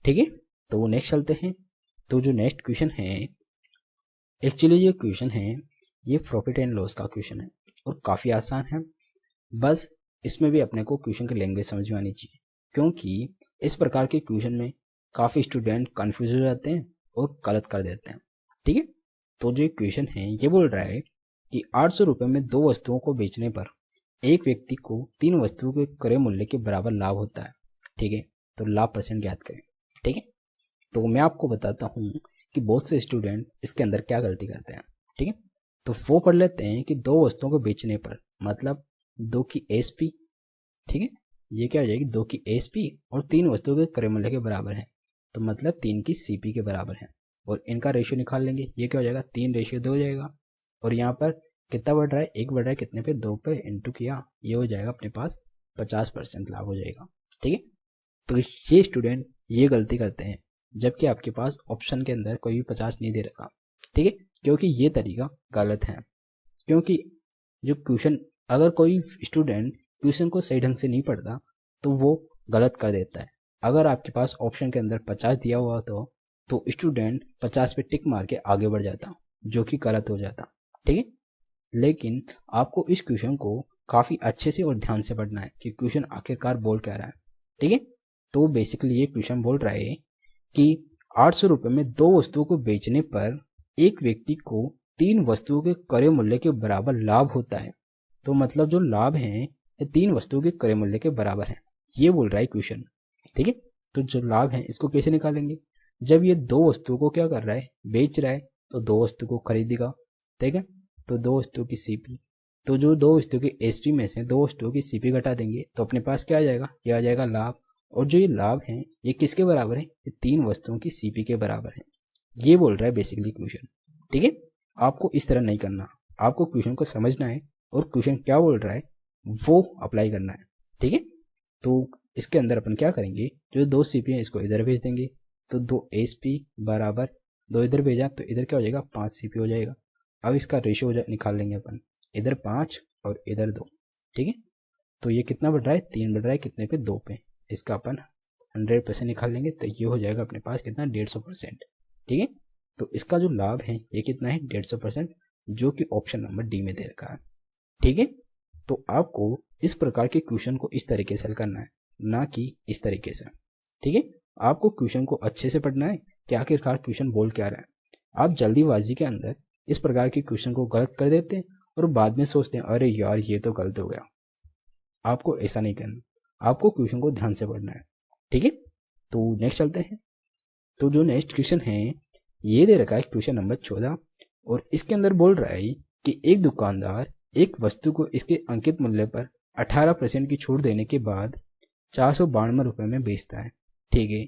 ठीक है, तो वो नेक्स्ट चलते हैं। तो जो नेक्स्ट क्वेश्चन है, एक्चुअली ये क्वेश्चन है ये प्रॉफिट एंड लॉस का क्वेश्चन है और काफ़ी आसान है। बस इसमें भी अपने को क्वेश्चन की लैंग्वेज समझ में आनी चाहिए, क्योंकि इस प्रकार के क्वेश्चन में काफ़ी स्टूडेंट कन्फ्यूज हो जाते हैं और गलत कर देते हैं। ठीक है, तो जो क्वेश्चन है ये बोल रहा है कि 800 रुपये में 2 वस्तुओं को बेचने पर एक व्यक्ति को 3 वस्तुओं के क्रय मूल्य के बराबर लाभ होता है। ठीक है, तो लाभ परसेंट ज्ञात करें। ठीक है, तो मैं आपको बताता हूँ कि बहुत से स्टूडेंट इसके अंदर क्या गलती करते हैं। ठीक है, तो वो पढ़ लेते हैं कि 2 वस्तुओं को बेचने पर, मतलब 2 की एसपी, ठीक है, ये क्या हो जाएगी 2 की एसपी और 3 वस्तुओं के क्रय मूल्य के बराबर है, तो मतलब 3 की सीपी के बराबर है। और इनका रेशियो निकाल लेंगे, ये क्या हो जाएगा 3:2 हो जाएगा। और यहाँ पर कितना बढ़ रहा है, 1 बढ़ रहा है कितने पे, 2 पे, इंटू किया, ये हो जाएगा अपने पास 50% लाभ हो जाएगा। ठीक है, तो ये स्टूडेंट ये गलती करते हैं, जबकि आपके पास ऑप्शन के अंदर कोई भी 50 नहीं दे रखा। ठीक है, क्योंकि ये तरीका गलत है। क्योंकि जो क्वेश्चन, अगर कोई स्टूडेंट क्वेश्चन को सही ढंग से नहीं पढ़ता तो वो गलत कर देता है। अगर आपके पास ऑप्शन के अंदर 50 दिया हुआ तो स्टूडेंट 50 पे टिक मार के आगे बढ़ जाता, जो कि गलत हो जाता। ठीक है, लेकिन आपको इस क्वेश्चन को काफ़ी अच्छे से और ध्यान से पढ़ना है कि क्वेश्चन आखिरकार बोल क्या रहा है। ठीक है, तो बेसिकली ये क्वेश्चन बोल रहा है कि 800 रुपये में 2 वस्तुओं को बेचने पर एक व्यक्ति को 3 वस्तुओं के क्रय मूल्य के बराबर लाभ होता है। तो मतलब जो लाभ है ये 3 वस्तुओं के क्रय मूल्य के बराबर है, ये बोल रहा है क्वेश्चन। ठीक है, तो जो लाभ है इसको कैसे निकालेंगे, जब ये 2 वस्तुओं को क्या कर रहा है, बेच रहा है, तो 2 वस्तु को खरीदेगा। ठीक है, तो 2 वस्तुओं की सीपी, तो जो 2 वस्तुओं की एसपी में से 2 वस्तुओं की सीपी घटा देंगे तो अपने पास क्या आ जाएगा, ये आ जाएगा लाभ। और जो ये लाभ है ये किसके बराबर है, ये 3 वस्तुओं की सीपी के बराबर है, ये बोल रहा है बेसिकली क्वेश्चन। ठीक है, आपको इस तरह नहीं करना, आपको क्वेश्चन को समझना है और क्वेश्चन क्या बोल रहा है वो अप्लाई करना है। ठीक है, तो इसके अंदर अपन क्या करेंगे, जो 2 सीपी है इसको इधर भेज देंगे, तो 2 एसपी बराबर 2 इधर भेजा तो इधर क्या हो जाएगा 5 सीपी हो जाएगा। अब इसका रेशियो निकाल लेंगे अपन, इधर 5 और इधर 2। ठीक है, तो ये कितना बढ़ रहा है, 3 बढ़ रहा है कितने पे, 2 पे, इसका अपन 100% निकाल लेंगे तो ये हो जाएगा अपने पास कितना, 150%। ठीक है, तो इसका जो लाभ है ये कितना है 150%, जो कि ऑप्शन नंबर डी में दे रखा है। ठीक है। तो आपको इस प्रकार के क्वेश्चन को इस तरीके से हल करना है, ना कि इस तरीके से। ठीक है, आपको क्वेश्चन को अच्छे से पढ़ना है कि आखिरकार क्वेश्चन बोल क्या रहा है। आप जल्दीबाजी के अंदर इस प्रकार के क्वेश्चन को गलत कर देते हैं और बाद में सोचते हैं अरे यार ये तो गलत हो गया। आपको ऐसा नहीं करना, आपको क्वेश्चन को ध्यान से पढ़ना है। ठीक है, तो नेक्स्ट चलते हैं। तो जो नेक्स्ट क्वेश्चन है ये दे रखा है क्वेश्चन नंबर 14 और इसके अंदर बोल रहा है कि एक दुकानदार एक वस्तु को इसके अंकित मूल्य पर 18% की छूट देने के बाद 492 रुपये में बेचता है। ठीक है,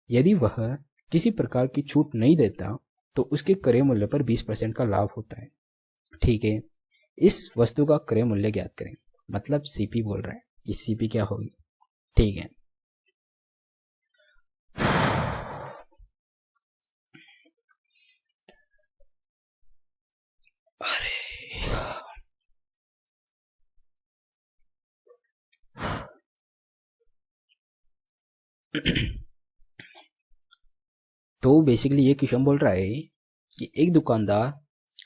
यदि वह किसी प्रकार की छूट नहीं देता तो उसके क्रय मूल्य पर 20% का लाभ होता है। ठीक है, इस वस्तु का क्रय मूल्य ज्ञात करें, मतलब सीपी बोल रहा है कि सीपी क्या होगी। ठीक है, अरे तो बेसिकली ये क्वेश्चन बोल रहा है कि एक दुकानदार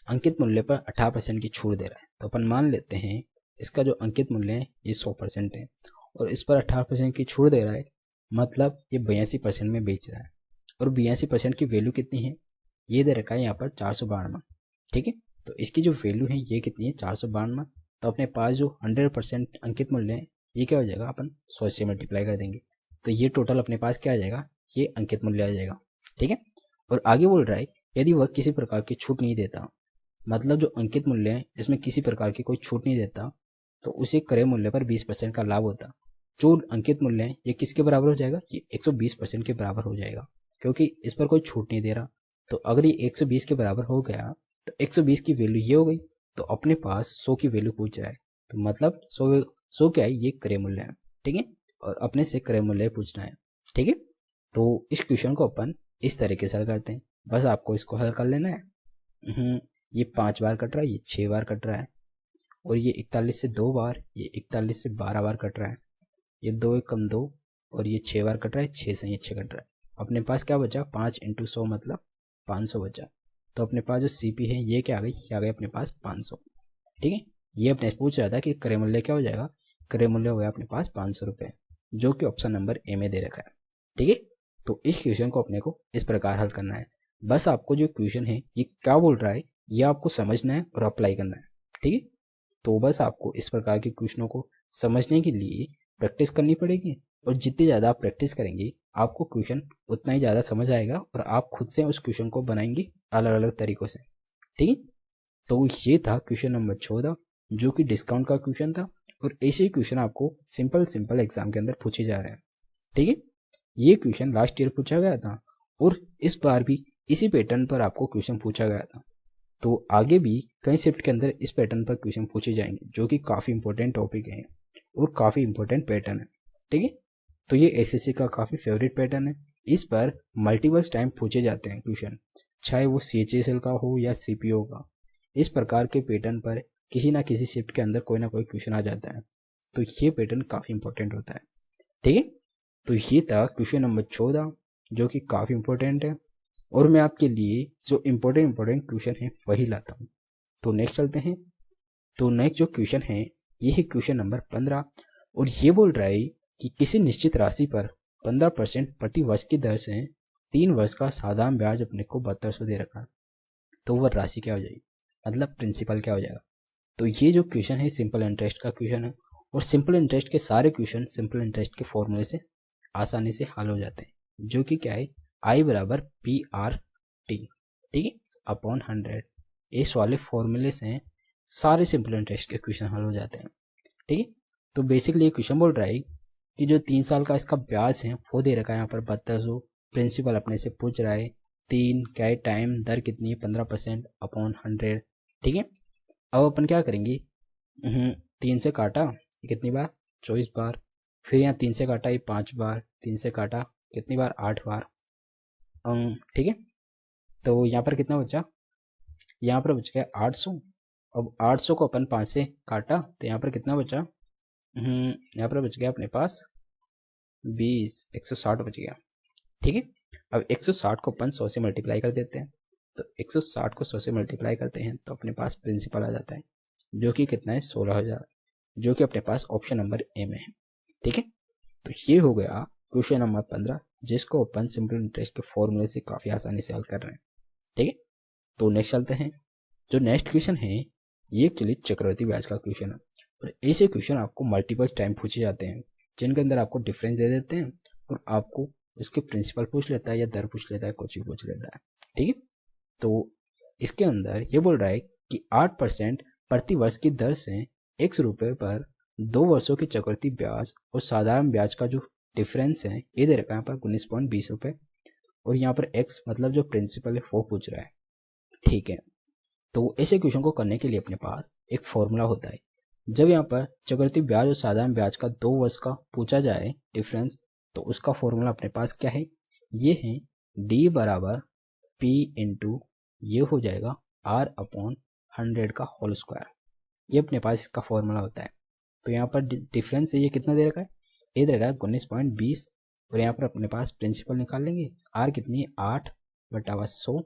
अंकित मूल्य पर 18% की छूट दे रहा है। तो अपन मान लेते हैं इसका जो अंकित मूल्य है ये 100% है और इस पर 18% की छूट दे रहा है, मतलब ये 82% में बेच रहा है। और 82% की वैल्यू कितनी है, ये दे रखा है यहाँ पर 492। ठीक है, तो इसकी जो वैल्यू है ये कितनी है, 492। तो अपने पास जो 100% अंकित मूल्य है ये क्या हो जाएगा, अपन 100 से मल्टीप्लाई कर देंगे तो ये टोटल अपने पास क्या आ जाएगा, ये अंकित मूल्य आ जाएगा। ठीक है, और आगे बोल रहा है यदि वह किसी प्रकार की छूट नहीं देता, मतलब जो अंकित मूल्य है इसमें किसी प्रकार की कोई छूट नहीं देता तो उसे क्रय मूल्य पर 20% का लाभ होता। जो अंकित मूल्य है ये किसके बराबर हो जाएगा, ये 120% के बराबर हो जाएगा, क्योंकि इस पर कोई छूट नहीं दे रहा। तो अगर ये 120 के बराबर हो गया तो 120 की वैल्यू ये हो गई, तो अपने पास 100 की वैल्यू पूछ रहा है, तो मतलब 100 क्या है, ये क्रय मूल्य है। ठीक है, और अपने से क्रय मूल्य पूछना है। ठीक है, तो इस क्वेश्चन को अपन इस तरीके से हल करते हैं, बस आपको इसको हल कर लेना है। ये 5 बार कट रहा है, ये 6 बार कट रहा है, और ये 41 से 2 बार, ये 41 से 12 बार कट रहा है, ये 2 एक कम 2, और ये 6 बार कट रहा है, 6 से ये 6 कट रहा है। अपने पास क्या बचा, 5 इंटू 100 मतलब 500 बचा। तो अपने पास जो सीपी है ये क्या आ गई, ये आ गई अपने पास 500। ठीक है, ये अपने पूछ रहा था कि क्रय मूल्य क्या हो जाएगा, क्रय मूल्य हो गया अपने पास 500 रुपये, जो कि ऑप्शन नंबर ए में दे रखा है। ठीक है, तो इस क्वेश्चन को अपने को इस प्रकार हल करना है। बस आपको जो क्वेश्चन है ये क्या बोल रहा है ये आपको समझना है और अप्लाई करना है। ठीक है, तो बस आपको इस प्रकार के क्वेश्चनों को समझने के लिए प्रैक्टिस करनी पड़ेगी, और जितनी ज़्यादा आप प्रैक्टिस करेंगे आपको क्वेश्चन उतना ही ज़्यादा समझ आएगा और आप खुद से उस क्वेश्चन को बनाएंगे अलग अलग तरीक़ों से। ठीक है, तो ये था क्वेश्चन नंबर 14 जो कि डिस्काउंट का क्वेश्चन था, और ऐसे ही क्वेश्चन आपको सिंपल सिंपल एग्जाम के अंदर पूछे जा रहे हैं। ठीक है, ये क्वेश्चन लास्ट ईयर पूछा गया था और इस बार भी इसी पैटर्न पर आपको क्वेश्चन पूछा गया था। तो आगे भी कई शिफ्ट के अंदर इस पैटर्न पर क्वेश्चन पूछे जाएंगे, जो कि काफ़ी इंपॉर्टेंट टॉपिक है और काफ़ी इंपॉर्टेंट पैटर्न है। ठीक है, तो ये एसएससी का काफ़ी फेवरेट पैटर्न है। इस पर मल्टीपल टाइम पूछे जाते हैं क्वेश्चन, चाहे वो सीएचएसएल का हो या सीपीओ का। इस प्रकार के पैटर्न पर किसी ना किसी शिफ्ट के अंदर कोई ना कोई क्वेश्चन आ जाता है, तो ये पैटर्न काफ़ी इंपॉर्टेंट होता है। ठीक है, तो ये था क्वेश्चन नंबर 14 जो कि काफ़ी इंपॉर्टेंट है, और मैं आपके लिए जो इम्पोर्टेंट क्वेश्चन है वही लाता हूँ। तो नेक्स्ट चलते हैं। तो नेक्स्ट जो क्वेश्चन है ये है क्वेश्चन नंबर 15, और ये बोल रहा है कि किसी निश्चित राशि पर 15% प्रति वर्ष की दर से 3 वर्ष का साधारण ब्याज अपने को 7200 दे रखा है, तो वह राशि क्या हो जाएगी, मतलब प्रिंसिपल क्या हो जाएगा। तो ये जो क्वेश्चन है सिंपल इंटरेस्ट का क्वेश्चन है, और सिंपल इंटरेस्ट के सारे क्वेश्चन सिंपल इंटरेस्ट के फॉर्मूले से आसानी से हल हो जाते हैं, जो कि क्या है, आई बराबर पी आर टी, ठीक है, अपॉन 100। इस वाले फॉर्मूले से सारे सिंपल इंटरेस्ट के क्वेश्चन हल हो जाते हैं। ठीक है, तो बेसिकली ये क्वेश्चन बोल रहा है कि जो 3 साल का इसका ब्याज है वो दे रखा है यहाँ पर 7200, प्रिंसिपल अपने से पूछ रहा है 3 क्या है, टाइम दर कितनी है 15% अपॉन 100। ठीक है, अब अपन क्या करेंगे, 3 से काटा कितनी बार, 24 बार, फिर यहाँ 3 से काटा ये 5 बार, 3 से काटा कितनी बार, 8 बार। ठीक है, तो यहाँ पर कितना बचा, यहाँ पर बच गया 800। अब 800 को अपन 5 से काटा तो यहाँ पर कितना बचा, यहाँ पर बच गया अपने पास 20, 160 बच गया। ठीक है, अब 160 को अपन 100 से मल्टीप्लाई कर देते हैं, तो 160 को 100 से मल्टीप्लाई करते हैं तो अपने पास प्रिंसिपल आ जाता है जो कि कितना है 16,000, जो कि अपने पास ऑप्शन नंबर ए में है। ठीक है, तो ये हो गया क्वेश्चन नंबर 15, जिसको अपन सिंपल इंटरेस्ट के फॉर्मूले से काफ़ी आसानी से हल कर रहे हैं। ठीक है, तो नेक्स्ट चलते हैं। जो नेक्स्ट क्वेश्चन है ये एक्चुअली चक्रवृद्धि ब्याज का क्वेश्चन है, और ऐसे क्वेश्चन आपको मल्टीपल टाइम पूछे जाते हैं, जिनके अंदर आपको डिफरेंस दे देते हैं और आपको उसके प्रिंसिपल पूछ लेता है या दर पूछ लेता है, कुछ भी पूछ लेता है। ठीक है, तो इसके अंदर ये बोल रहा है कि 8% प्रति वर्ष की दर से ₹X पर 2 वर्षों की चक्रवृद्धि ब्याज और साधारण ब्याज का जो डिफरेंस है ये दे रखा है यहाँ पर ₹19.20, और यहाँ पर x मतलब जो प्रिंसिपल है वो पूछ रहा है। ठीक है, तो ऐसे क्वेश्चन को करने के लिए अपने पास एक फॉर्मूला होता है। जब यहाँ पर चक्रवृद्धि ब्याज और साधारण ब्याज का 2 वर्ष का पूछा जाए डिफरेंस, तो उसका फॉर्मूला अपने पास क्या है, ये है D बराबर P इंटू ये हो जाएगा R/100 का होल स्क्वायर। ये अपने पास इसका फॉर्मूला होता है। तो यहाँ पर डिफरेंस है ये कितना दे रखा है, ये दे रखा है 19.20, और यहाँ पर अपने पास प्रिंसिपल निकाल लेंगे। R कितनी है 8/100,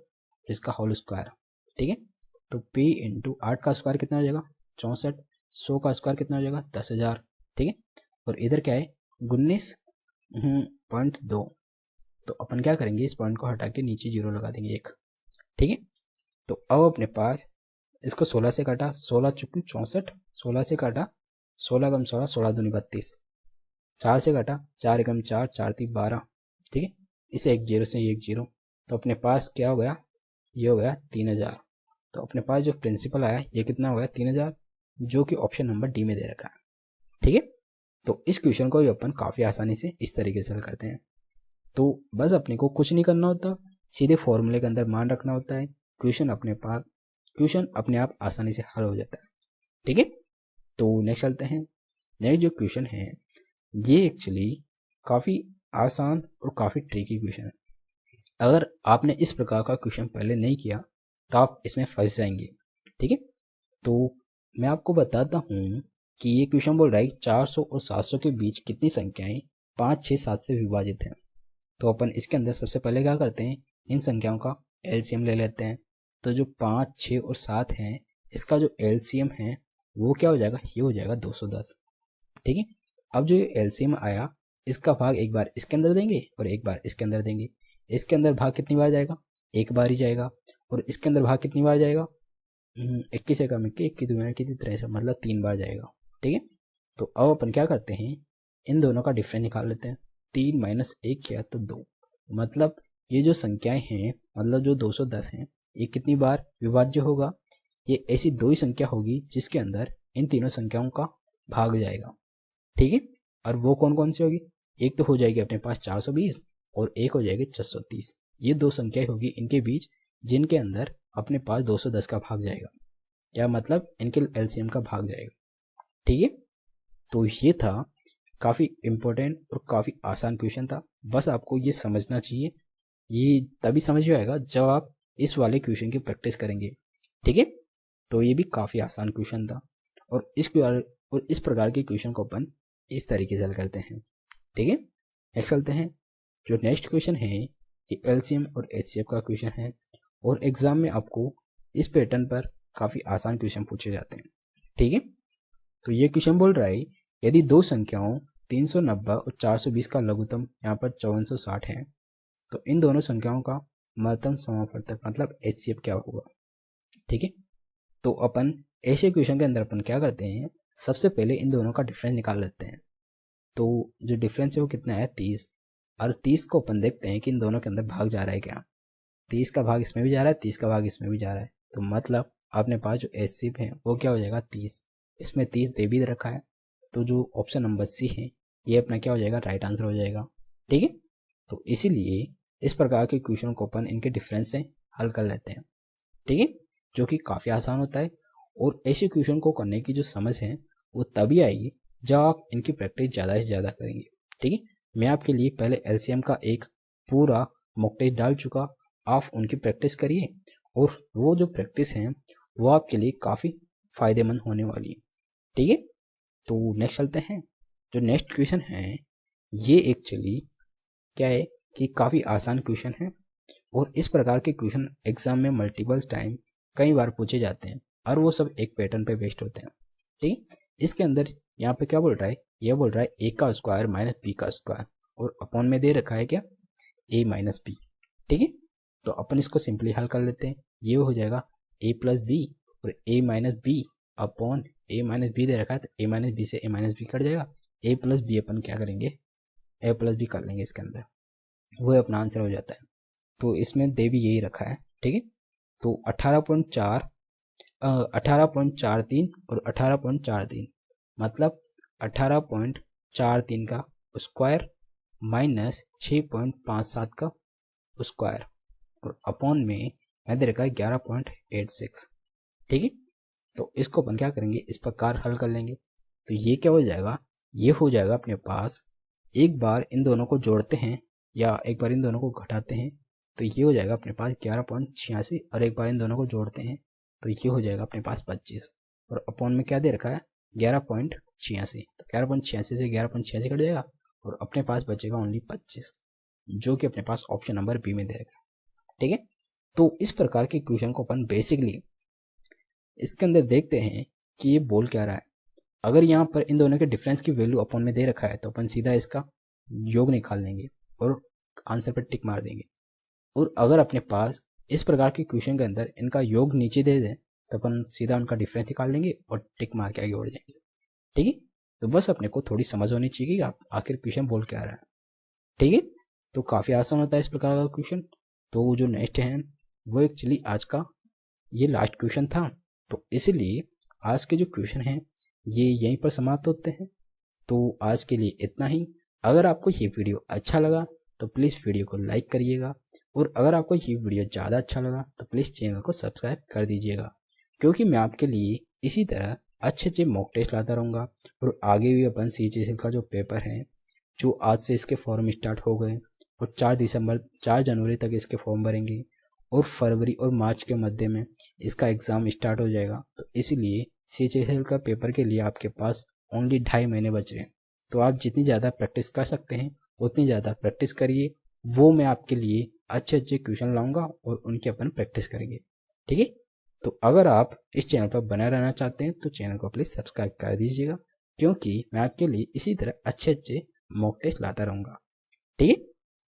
इसका होल स्क्वायर। ठीक है, तो P इंटू 8 का स्क्वायर कितना हो जाएगा 64, 100 का स्क्वायर कितना हो जाएगा 10,000। ठीक है, और इधर क्या है 19.2, तो अपन क्या करेंगे इस पॉइंट को हटा के नीचे जीरो लगा देंगे एक। ठीक है, तो अब अपने पास इसको 16 से काटा, 16 चुकी 64, 16 से काटा 16 कम 16, 16 दूनी 32, 4 से काटा 4 एकम 4, 4 3 12। ठीक है, इसे एक जीरो से एक जीरो, तो अपने पास क्या हो गया, ये हो गया 3,000। तो अपने पास जो प्रिंसिपल आया ये कितना हो गया 3,000, जो कि ऑप्शन नंबर डी में दे रखा है। ठीक है, तो इस क्वेश्चन को भी अपन काफ़ी आसानी से इस तरीके से हल करते हैं। तो बस अपने को कुछ नहीं करना होता, सीधे फॉर्मूले के अंदर मान रखना होता है, क्वेश्चन अपने आप आसानी से हल हो जाता है। ठीक है, तो नेक्स्ट चलते हैं। नेक्स्ट जो क्वेश्चन है ये एक्चुअली काफ़ी आसान और काफ़ी ट्रिकी क्वेश्चन है। अगर आपने इस प्रकार का क्वेश्चन पहले नहीं किया तो आप इसमें फंस जाएंगे। ठीक है, तो मैं आपको बताता हूँ कि ये क्वेश्चन बोल रहा है 400 और 700 के बीच कितनी संख्याएं 5, 6, 7 से विभाजित हैं। तो अपन इसके अंदर सबसे पहले क्या करते हैं, इन संख्याओं का एलसीएम ले लेते हैं। तो जो 5, 6 और 7 हैं, इसका जो एलसीएम है वो क्या हो जाएगा, ये हो जाएगा 210। ठीक है, अब जो एलसीएम आया इसका भाग एक बार इसके अंदर देंगे और एक बार इसके अंदर देंगे। इसके अंदर भाग कितनी बार जाएगा, एक बार ही जाएगा, और इसके अंदर भाग कितनी बार जाएगा 21 एकम 21 दूना कितनी 63, मतलब 3 बार जाएगा। ठीक है, तो अब अपन क्या करते हैं, इन दोनों का डिफरेंस निकाल लेते हैं। 3 माइनस 1 किया तो 2, मतलब ये जो संख्याएं हैं, मतलब जो 210 हैं, ये कितनी बार विभाज्य होगा, ये ऐसी दो ही संख्या होगी जिसके अंदर इन तीनों संख्याओं का भाग जाएगा। ठीक है, और वो कौन कौन सी होगी, एक तो हो जाएगी अपने पास 420 और एक हो जाएगी 630। ये दो संख्याएं होगी इनके बीच जिनके अंदर अपने पास 210 का भाग जाएगा, या मतलब इनके एलसीएम का भाग जाएगा। ठीक है, तो ये था काफ़ी इम्पोर्टेंट और काफ़ी आसान क्वेश्चन था। बस आपको ये समझना चाहिए, ये तभी समझ में आएगा जब आप इस वाले क्वेश्चन की प्रैक्टिस करेंगे। ठीक है, तो ये भी काफ़ी आसान क्वेश्चन था, और इस प्रकार के क्वेश्चन को अपन इस तरीके से हल करते हैं। ठीक है, नेक्स्ट चलते हैं। जो नेक्स्ट क्वेश्चन है ये एलसीएम और एचसीएफ का क्वेश्चन है, और एग्जाम में आपको इस पैटर्न पर काफ़ी आसान क्वेश्चन पूछे जाते हैं। ठीक है, तो ये क्वेश्चन बोल रहा है यदि दो संख्याओं 390 और 420 का लघुत्तम यहाँ पर 5460 है, तो इन दोनों संख्याओं का महत्तम समापवर्तक मतलब एचसीएफ क्या होगा। ठीक है, तो अपन ऐसे क्वेश्चन के अंदर अपन क्या करते हैं, सबसे पहले इन दोनों का डिफरेंस निकाल लेते हैं। तो जो डिफरेंस है वो कितना है 30, और 30 को अपन देखते हैं कि इन दोनों के अंदर भाग जा रहा है क्या, 30 का भाग इसमें भी जा रहा है, 30 का भाग इसमें भी जा रहा है, तो मतलब आपने पास जो एचसीएफ है वो क्या हो जाएगा 30, इसमें 30 दे भी रखा है, तो जो ऑप्शन नंबर सी है ये अपना क्या हो जाएगा राइट आंसर हो जाएगा। ठीक है, तो इसीलिए इस प्रकार के क्वेश्चन को अपन इनके डिफरेंस से हल कर लेते हैं। ठीक है, जो कि काफ़ी आसान होता है, और ऐसे क्वेश्चन को करने की जो समझ है वो तभी आएगी जब आप इनकी प्रैक्टिस ज़्यादा से ज़्यादा करेंगे। ठीक है, मैं आपके लिए पहले एलसीएम का एक पूरा मॉक टेस्ट डाल चुका, आप उनकी प्रैक्टिस करिए, और वो जो प्रैक्टिस है वो आपके लिए काफ़ी फायदेमंद होने वाली है। ठीक है, तो नेक्स्ट चलते हैं। जो नेक्स्ट क्वेश्चन है ये एक्चुअली क्या है कि काफ़ी आसान क्वेश्चन है, और इस प्रकार के क्वेश्चन एग्जाम में मल्टीपल टाइम कई बार पूछे जाते हैं। और वो सब एक पैटर्न पे बेस्ड होते हैं। ठीक, इसके अंदर यहाँ पे क्या बोल रहा है, ये बोल रहा है ए का स्क्वायर माइनस बी का स्क्वायर, और अपॉन में दे रखा है क्या, ए माइनस बी। ठीक है, तो अपन इसको सिंपली हल कर लेते हैं। ये हो जाएगा ए प्लस बी और ए माइनस बी अपॉन ए माइनस बी दे रखा है, तो ए माइनस बी से ए माइनस बी कट जाएगा, ए प्लस बी अपन क्या करेंगे, ए प्लस बी कर लेंगे इसके अंदर, वो अपना आंसर हो जाता है। तो इसमें दे भी यही रखा है। ठीक है, तो 18.43 और 18.43 मतलब 18.43 का स्क्वायर माइनस 6.57 का स्क्वायर और अपॉन में मैं दे रखा है 11.86। ठीक है, तो इसको अपन क्या करेंगे, इस प्रकार हल कर लेंगे। तो ये क्या हो जाएगा, ये हो जाएगा अपने पास, एक बार इन दोनों को जोड़ते हैं या एक बार इन दोनों को घटाते हैं तो ये हो जाएगा अपने पास 11.86, और एक बार इन दोनों को जोड़ते हैं तो ये हो जाएगा अपने पास 25, और अपॉन में क्या दे रखा है 11.86, तो 11.86 से 11.86 कट जाएगा और अपने पास बचेगा ओनली 25, जो कि अपने पास ऑप्शन नंबर बी में दे रखा है। ठीक है, तो इस प्रकार के क्वेश्चन को अपन बेसिकली इसके अंदर देखते हैं कि ये बोल क्या रहा है। अगर यहाँ पर इन दोनों के डिफरेंस की वैल्यू अपॉन में दे रखा है तो अपन सीधा इसका योग निकाल लेंगे और आंसर पर टिक मार देंगे, और अगर अपने पास इस प्रकार के क्वेश्चन के अंदर इनका योग नीचे दे दें तो अपन सीधा उनका डिफरेंस निकाल लेंगे और टिक मार के आगे बढ़ जाएंगे। ठीक है, तो बस अपने को थोड़ी समझ होनी चाहिए कि आप आखिर क्वेश्चन बोल क्या रहा है। ठीक है, तो काफ़ी आसान होता है इस प्रकार का क्वेश्चन। तो जो नेक्स्ट है वो एक्चुअली आज का ये लास्ट क्वेश्चन था, तो इसलिए आज के जो क्वेश्चन हैं ये यहीं पर समाप्त होते हैं। तो आज के लिए इतना ही। अगर आपको ये वीडियो अच्छा लगा तो प्लीज़ वीडियो को लाइक करिएगा, और अगर आपको ये वीडियो ज़्यादा अच्छा लगा तो प्लीज़ चैनल को सब्सक्राइब कर दीजिएगा, क्योंकि मैं आपके लिए इसी तरह अच्छे अच्छे मॉक टेस्ट लाता रहूँगा। और आगे भी अपन CHSL का जो पेपर है, जो आज से इसके फॉर्म स्टार्ट हो गए और 4 जनवरी तक इसके फॉर्म भरेंगे, और फरवरी और मार्च के मध्य में इसका एग्ज़ाम स्टार्ट हो जाएगा। तो इसीलिए CHSL का पेपर के लिए आपके पास ओनली 2.5 महीने बच रहे हैं। तो आप जितनी ज़्यादा प्रैक्टिस कर सकते हैं उतनी ज़्यादा प्रैक्टिस करिए, वो मैं आपके लिए अच्छे अच्छे क्वेश्चन लाऊंगा और उनकी अपन प्रैक्टिस करेंगे। ठीक है, तो अगर आप इस चैनल पर बने रहना चाहते हैं तो चैनल को प्लीज़ सब्सक्राइब कर दीजिएगा, क्योंकि मैं आपके लिए इसी तरह अच्छे अच्छे मॉक टेस्ट लाता रहूँगा। ठीक है,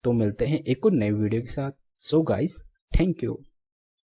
तो मिलते हैं एक और नई वीडियो के साथ। So guys, thank you.